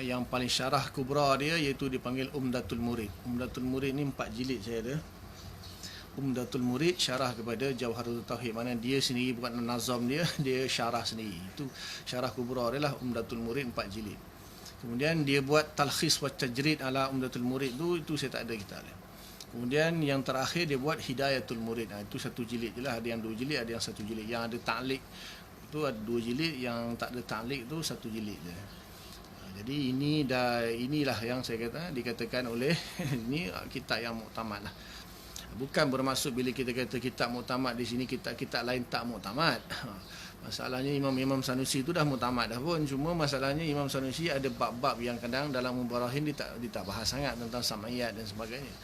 Yang paling syarah kubra dia iaitu dipanggil Umdatul Murid. Umdatul Murid ni 4 jilid saya ada. Umdatul Murid syarah kepada Jawharatul Tauhid, mana dia sendiri bukan nazam dia syarah sendiri. Itu syarah kubra dia lah, Umdatul Murid 4 jilid. Kemudian dia buat talkhis wa tajrid ala Umdatul Murid itu saya tak ada kitab dia. Kemudian yang terakhir dia buat Hidayatul Murid. Itu 1 jilid je lah, ada yang 2 jilid, ada yang 1 jilid. Yang ada ta'liq itu ada 2 jilid, yang tak ada ta'liq tu 1 jilid je. Jadi inilah yang saya dikatakan oleh ini kitab yang muktamad lah. Bukan bermaksud bila kita kata kitab muktamad di sini kitab-kitab lain tak muktamad. Masalahnya Imam Sanusi tu dah mutamat dah pun. Cuma masalahnya Imam Sanusi ada bab-bab yang kadang dalam Mubarahin dia tak bahas sangat tentang sam'iyat dan sebagainya.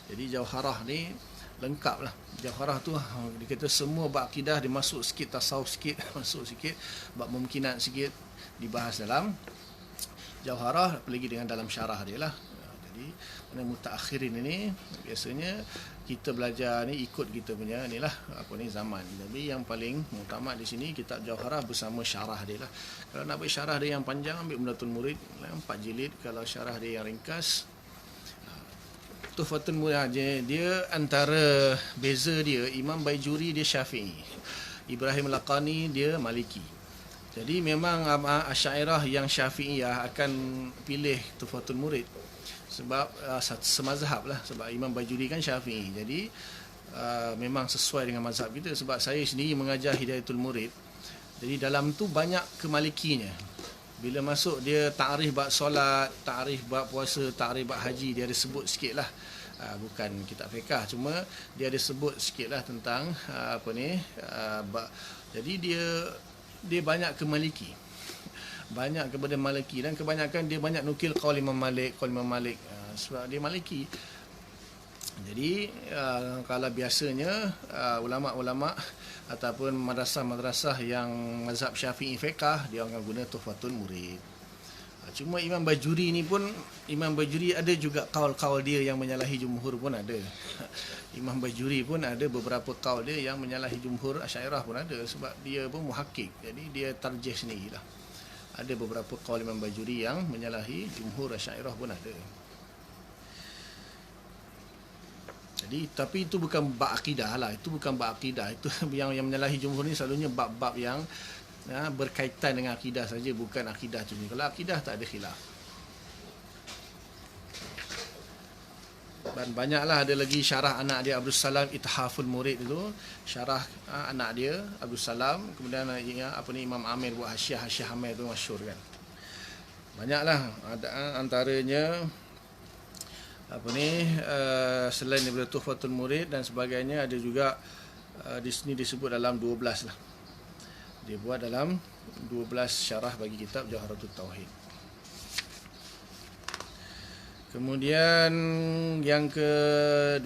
Jadi Jauharah ni lengkap lah. Jauharah tu dia kata semua bab akidah dia masuk sikit, tasawuf sikit, masuk sikit, bab mungkinat sikit dibahas dalam Jauharah, apalagi dengan dalam syarah dia lah. Jadi mana mutaakhirin ini biasanya kita belajar ni ikut kita punya ni lah zaman. Tapi yang paling mutamat di sini kitab Jauharah bersama syarah dia lah. Kalau nak buat syarah dia yang panjang ambil Umdatul Murid 4 jilid. Kalau syarah dia yang ringkas Tuhfatul Murid dia antara beza dia, Imam Baijuri dia Syafi'i, Ibrahim Laqani dia Maliki. Jadi memang Asy'ariyah yang Syafi'iyah akan pilih Tuhfatul Murid sebab semazhab lah, sebab Imam Baijuri kan Syafi'i. Jadi memang sesuai dengan mazhab kita. Sebab saya sendiri mengajar Hidayatul Murid, jadi dalam tu banyak kemalikinya. Bila masuk dia ta'rif bab solat, ta'rif bab puasa, ta'rif bab haji, dia ada sebut sikit lah. Bukan kitab fiqh, cuma dia ada sebut sikit lah tentang jadi dia banyak ke Maliki, banyak kepada Maliki, dan kebanyakan dia banyak nukil qaul Imam Malik, sebab dia Maliki. Jadi kalau biasanya ulama-ulama ataupun madrasah-madrasah yang mazhab Syafi'i fiqh, dia akan guna Tuhfatul Murid. Cuma Imam Baijuri ni pun, Imam Baijuri ada juga kaul-kaul dia yang menyalahi jumhur pun ada. Imam Baijuri pun ada beberapa kaul dia yang menyalahi jumhur Asy'ariyah pun ada, sebab dia pun muhakkik, jadi dia tarjih sendirilah. Ada beberapa kaul Imam Baijuri yang menyalahi jumhur Asy'ariyah pun ada. Jadi tapi itu bukan bab akidah lah, itu bukan bab akidah. Itu yang menyalahi jumhur ni selalunya bab-bab yang berkaitan dengan akidah saja, bukan akidah tu. Kalau akidah tak ada khilaf. Dan banyaklah, ada lagi syarah anak dia Abdul Salam Ithaful Murid itu, syarah anak dia Abdul Salam. Kemudian Imam Amir buat Hasyiah Amir tu masyhur kan. Banyaklah, antaranya selain daripada Tuhfatul Murid dan sebagainya, ada juga di sini disebut dalam 12 lah. Dia buat dalam 12 syarah bagi kitab Jawharatul Tauhid. Kemudian yang ke-12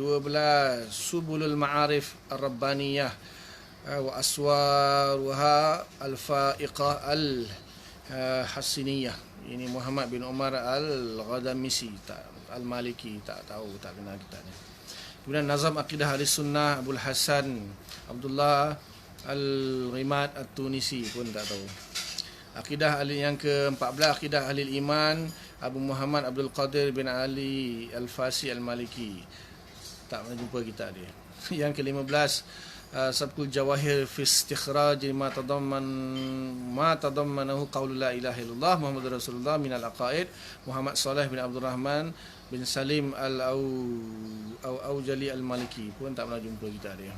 Subulul Ma'arif Ar-Rabbaniyah wa Aswaruha Al-Fa'iqah Al-Hasiniyah. Ini Muhammad bin Umar Al-Ghadamisi, Al-Maliki, tak tahu, tak kenal kita ni. Kemudian Nazam Aqidah Ahli Sunnah Abdul Hasan Abdullah Al-Rimad At-Tunisi, pun tak tahu. Akidah ahli yang ke-14 Akidah Ahli Iman Abu Muhammad Abdul Qadir bin Ali Al-Fasi Al-Maliki, tak pernah jumpa kita dia. Yang ke-15 Sabqul Jawahir fi istikhraj ma tadammanahu qaulu la ilaha illallah Muhammadur Rasulullah min al-aqaid Muhammad Saleh bin Abdul Rahman bin Salim Al-Aujali Al-Maliki, pun tak pernah jumpa kita dia.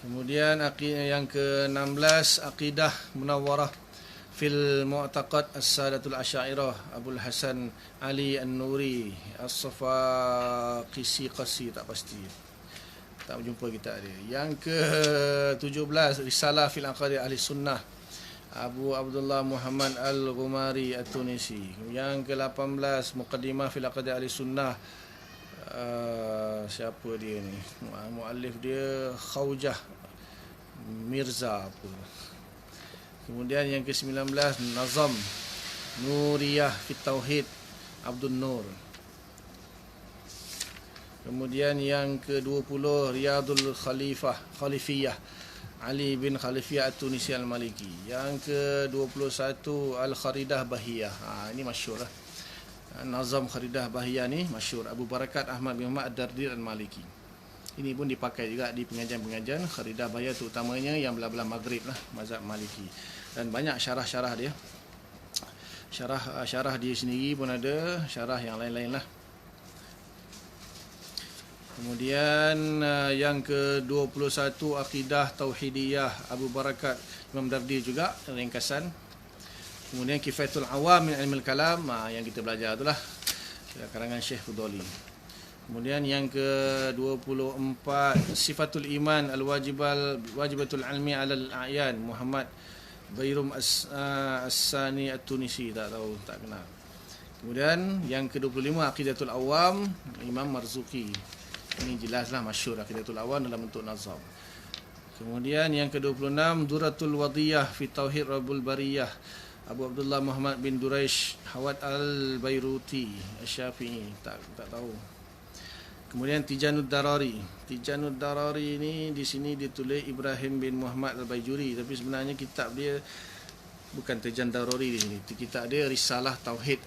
Kemudian yang ke-16 Aqidah Munawwarah fil Mu'taqad As-Sadatul Asy'ariyah Abul Hasan Ali An-Nuri As-Safaqisi Qasi, tak pasti, tak berjumpa kita dia. Yang ke-17 Risalah fil Aqaid Ahli Sunnah Abu Abdullah Muhammad Al-Ghumari At-Tunisi. Yang ke-18 Muqaddimah fil Aqaid Ahli Sunnah, siapa dia ni, muallif dia Khaujah Mirza apa. Kemudian yang ke-19 Nazam Nuriyah fit Tauhid Abdul Nur. Kemudian yang ke-20 Riyadul Khalifiyah Ali bin Khalifiyah At-Tunisi Al-Maliki. Yang ke-21 Al-Kharidah Bahiyah, ini masyhur lah. Nazam Kharidah Bahiyah ni masyhur, Abu Barakat Ahmad bin Muhammad Ad-Dardir Al-Maliki. Ini pun dipakai juga di pengajian-pengajian. Kharidah Bahiyah tu utamanya yang belah-belah Maghrib lah, mazhab Maliki. Dan banyak syarah-syarah dia. Syarah dia sendiri pun ada, syarah yang lain-lain lah. Kemudian yang ke-21 Aqidah Tauhidiyah Abu Barakat Imam Dardir juga, ringkasan. Kemudian Kifayatul Awam min Ilmil Kalam, yang kita belajar itulah, karangan Syekh Fudoli. Kemudian yang ke-24 Sifatul Iman Wajibatul Ilmi Alal A'yan Muhammad Bairum As-Sani At-Tunisi, tak tahu, tak kenal. Kemudian yang ke-25 Aqidatul Awam Imam Marzuki. Ini jelaslah masyhur Aqidatul Awam dalam bentuk nazam. Kemudian yang ke-26 Duratul Wadiyah fi Tauhid Rabbul Bariyah Abu Abdullah Muhammad bin Duraish Hawad Al-Bairuti Asy-Syafi'i, tak tahu. Kemudian Tijanud Darari. Tijanud Darari ini di sini ditulis Ibrahim bin Muhammad Al-Baijuri, tapi sebenarnya kitab dia bukan Tijan Daruri di sini. Kitab dia Risalah Tauhid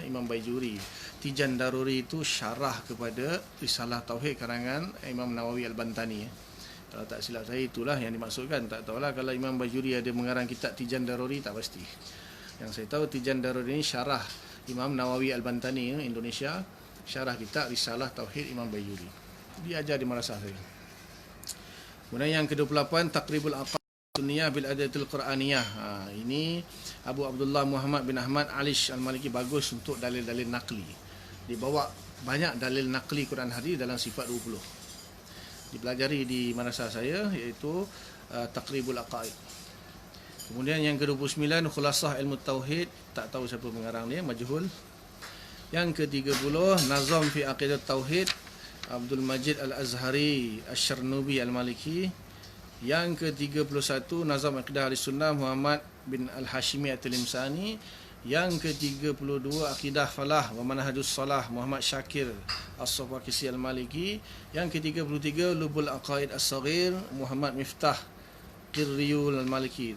Imam Baijuri. Tijan Daruri itu syarah kepada Risalah Tauhid karangan Imam Nawawi Al-Bantani. Kalau tak silap saya itulah yang dimaksudkan. Tak tahulah kalau Imam Baijuri ada mengarang kitab Tijan Daruri, tak pasti. Yang saya tahu Tijan Daruri ini syarah Imam Nawawi Al-Bantani Indonesia, syarah kitab Risalah Tauhid Imam Baijuri. Diajar di madrasah saya. Kemudian yang ke-28 Taqribul Aqaid Sunniyah bil Adatul Quraniyah. Ini Abu Abdullah Muhammad bin Ahmad Alish Al-Maliki, bagus untuk dalil-dalil nakli. Dibawa banyak dalil nakli Quran hadis dalam sifat 20. Dipelajari di madrasah saya, iaitu Taqribul Aqaid. Kemudian yang ke-29 Khulasah Ilmu Tauhid, tak tahu siapa mengarang dia, majhul. Yang ke-30 Nazam fi Aqidat Tauhid Abdul Majid Al-Azhari Asy-Syarnubi Al-Maliki. Yang ke-31 Nazam Aqidah Ahlussunnah Muhammad bin Al-Hashimi At-Tilimsani. Yang ke-32 Aqidah Falah wa Manhajus Salah Muhammad Syakir As-Safaqisi Al-Maliki. Yang ke-33 Lubul Aqaid As-Saghir Muhammad Miftah Qirriyul Al-Maliki.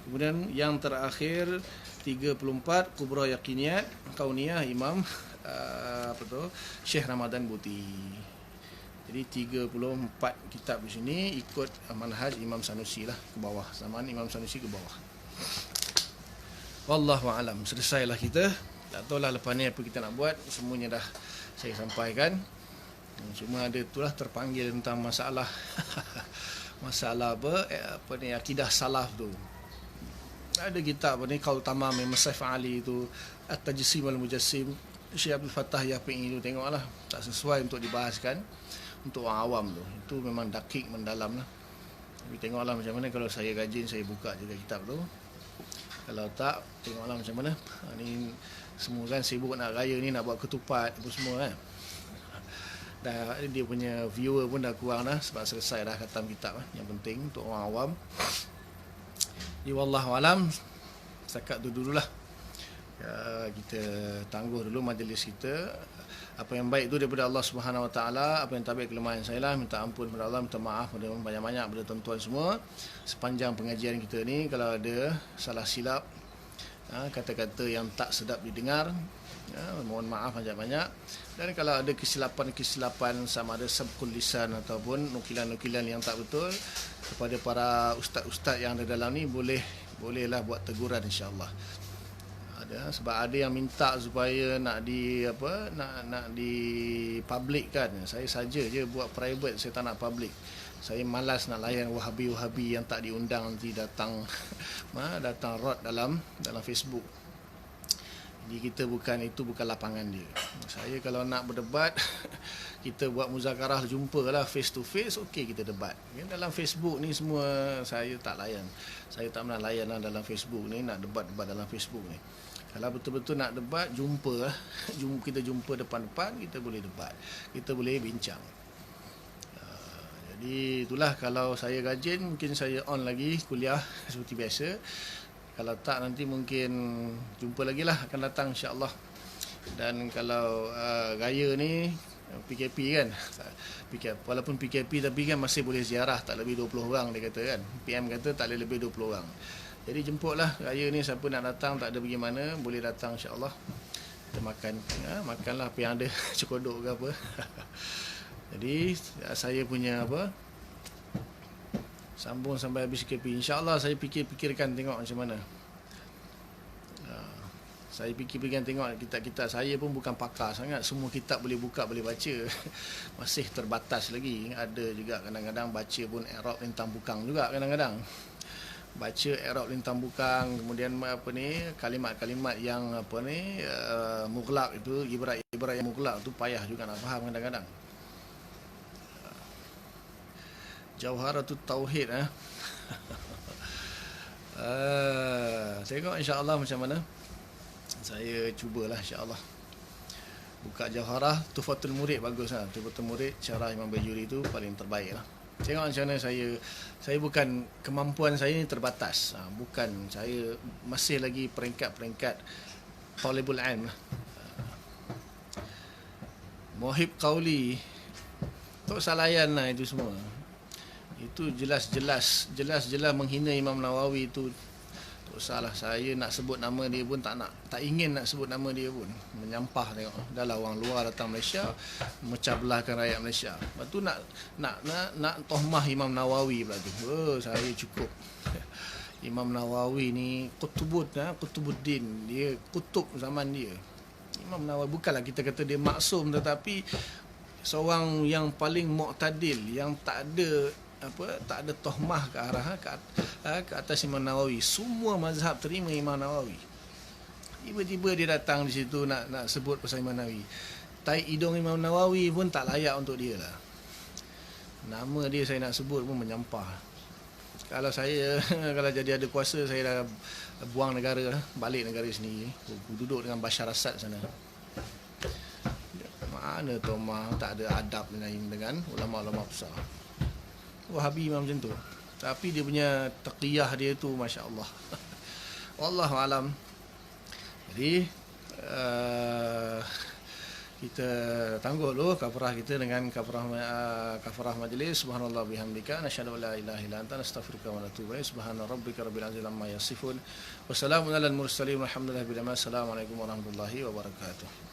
Kemudian yang terakhir 34 Kubra Yaqiniyat Kauniyah Imam Syekh Ramadan Buti. Jadi 34 kitab di sini ikut manhaj Imam Sanusi lah, ke bawah, zaman Imam Sanusi ke bawah. Wallahu a'lam. Selesailah kita. Tak tahulah lepas ni apa kita nak buat, semuanya dah saya sampaikan. Cuma ada itulah terpanggil tentang masalah masalah apa ni, akidah salaf tu. Ada kitab ni Qaul Tamam Masaf Ali tu, At-Tajsim Al-Mujassim, Syekh Abdul Fattah Yafi'i tu, tengoklah, tak sesuai untuk dibahaskan untuk orang awam tu. Itu memang dakik mendalam lah. Tapi tengoklah macam mana kalau saya rajin, saya buka juga kitab tu. Kalau tak, tengoklah macam mana. Ni semua kan sibuk nak raya ni, nak buat ketupat apa semua kan. Dah dia punya viewer pun dah kurang dah, sebab selesai dah khatam kitab lah. Yang penting untuk orang awam. Jadi wallahu alam, setakat tu dululah. Kita tangguh dulu majlis kita. Apa yang baik itu daripada Allah Subhanahu Wa Taala, apa yang tak baik kelemahan saya lah. Minta ampun kepada Allah, minta maaf pada banyak-banyak pada tuan-tuan semua. Sepanjang pengajian kita ni, kalau ada salah silap, kata-kata yang tak sedap didengar, mohon maaf banyak-banyak. Dan kalau ada kesilapan-kesilapan, sama ada sabqul lisan ataupun nukilan-nukilan yang tak betul, kepada para ustaz-ustaz yang ada dalam ni, bolehlah buat teguran insya-Allah. Sebab ada yang minta supaya nak dipublikkan. Saya saja je buat private, saya tak nak public. Saya malas nak layan wahabi-wahabi yang tak diundang nanti datang rot dalam Facebook. Jadi kita bukan lapangan dia. Saya kalau nak berdebat kita buat muzakarah, jumpalah face to face, okey kita debat. Dalam Facebook ni semua saya tak layan. Saya tak pernah layan dalam Facebook ni, nak debat dalam Facebook ni. Kalau betul-betul nak debat, kita jumpa depan-depan, kita boleh debat, kita boleh bincang. Jadi itulah, kalau saya rajin mungkin saya on lagi kuliah seperti biasa. Kalau tak, nanti mungkin jumpa lagi lah, akan datang insya-Allah. Dan kalau raya ni PKP kan, walaupun PKP tapi kan masih boleh ziarah, tak lebih 20 orang dia kata kan. PM kata tak boleh lebih 20 orang. Jadi jemputlah raya ni, siapa nak datang, tak ada bagaimana, boleh datang insya-Allah. Kita makanlah apa yang ada, cokodok ke apa. Jadi saya punya sambung sampai habis PKP. InsyaAllah saya fikirkan tengok macam mana. Saya fikirkan tengok kitab-kitab. Saya pun bukan pakar sangat, semua kitab boleh buka, boleh baca. Masih terbatas lagi. Ada juga kadang-kadang baca pun Arab tentang bukang juga kadang-kadang. baca i'rab lintang bukang, kemudian apa ni, kalimat-kalimat yang apa ni mughlaq itu, ibarat-ibarat yang mughlaq tu payah juga nak faham kadang-kadang. Jauharatut Tauhid tengok insya-Allah macam mana. Saya cubalah insya-Allah. Buka Jauharah, Tuhfatul Murid bagus lah. Tuhfatul Murid syarah Imam Bajuri tu paling terbaik lah. Tengok macam mana saya bukan, kemampuan saya ni terbatas. Bukan, saya masih lagi peringkat-peringkat talibul ilm lah. Muhib Qauli, tak salayan lah itu semua. Itu jelas-jelas menghina Imam Nawawi tu. Tak salah, saya nak sebut nama dia pun tak ingin nak sebut nama dia pun. Menyampah tengok. Dah lah orang luar datang Malaysia, memecah belahkan rakyat Malaysia. Lepas tu nak tohmah Imam Nawawi pula tu. Saya cukup. Imam Nawawi ni Qutubuddin, dia kutub zaman dia. Imam Nawawi bukanlah kita kata dia maksum, tetapi seorang yang paling mu'tadil, yang tak ada tohmah ke arah ke atas Imam Nawawi. Semua mazhab terima Imam Nawawi. Tiba-tiba dia datang di situ nak sebut pasal Imam Nawawi. Tai hidung Imam Nawawi pun tak layak untuk dia lah. Nama dia saya nak sebut pun menyampah. Kalau saya kalau jadi ada kuasa, saya dah buang negara, balik negara sendiri, duduk dengan Bashar Assad sana. Mana tomah, tak ada adab dengan ulama-ulama besar. Wahabi memang macam tu. Tapi dia punya taqiyah dia tu masya-Allah. Wallahu alam. Jadi kita tangguh dulu kafarah kita dengan kafarah majlis. Subhanallah bihamdika nasyhadu an la ilaha illa anta nastaghfiruka wa natubu ilaik. Subhana rabbika rabbil izzati amma yasifun. Wassalamun alal mursalin walhamdulillahi rabbil alamin. Assalamualaikum warahmatullahi wabarakatuh.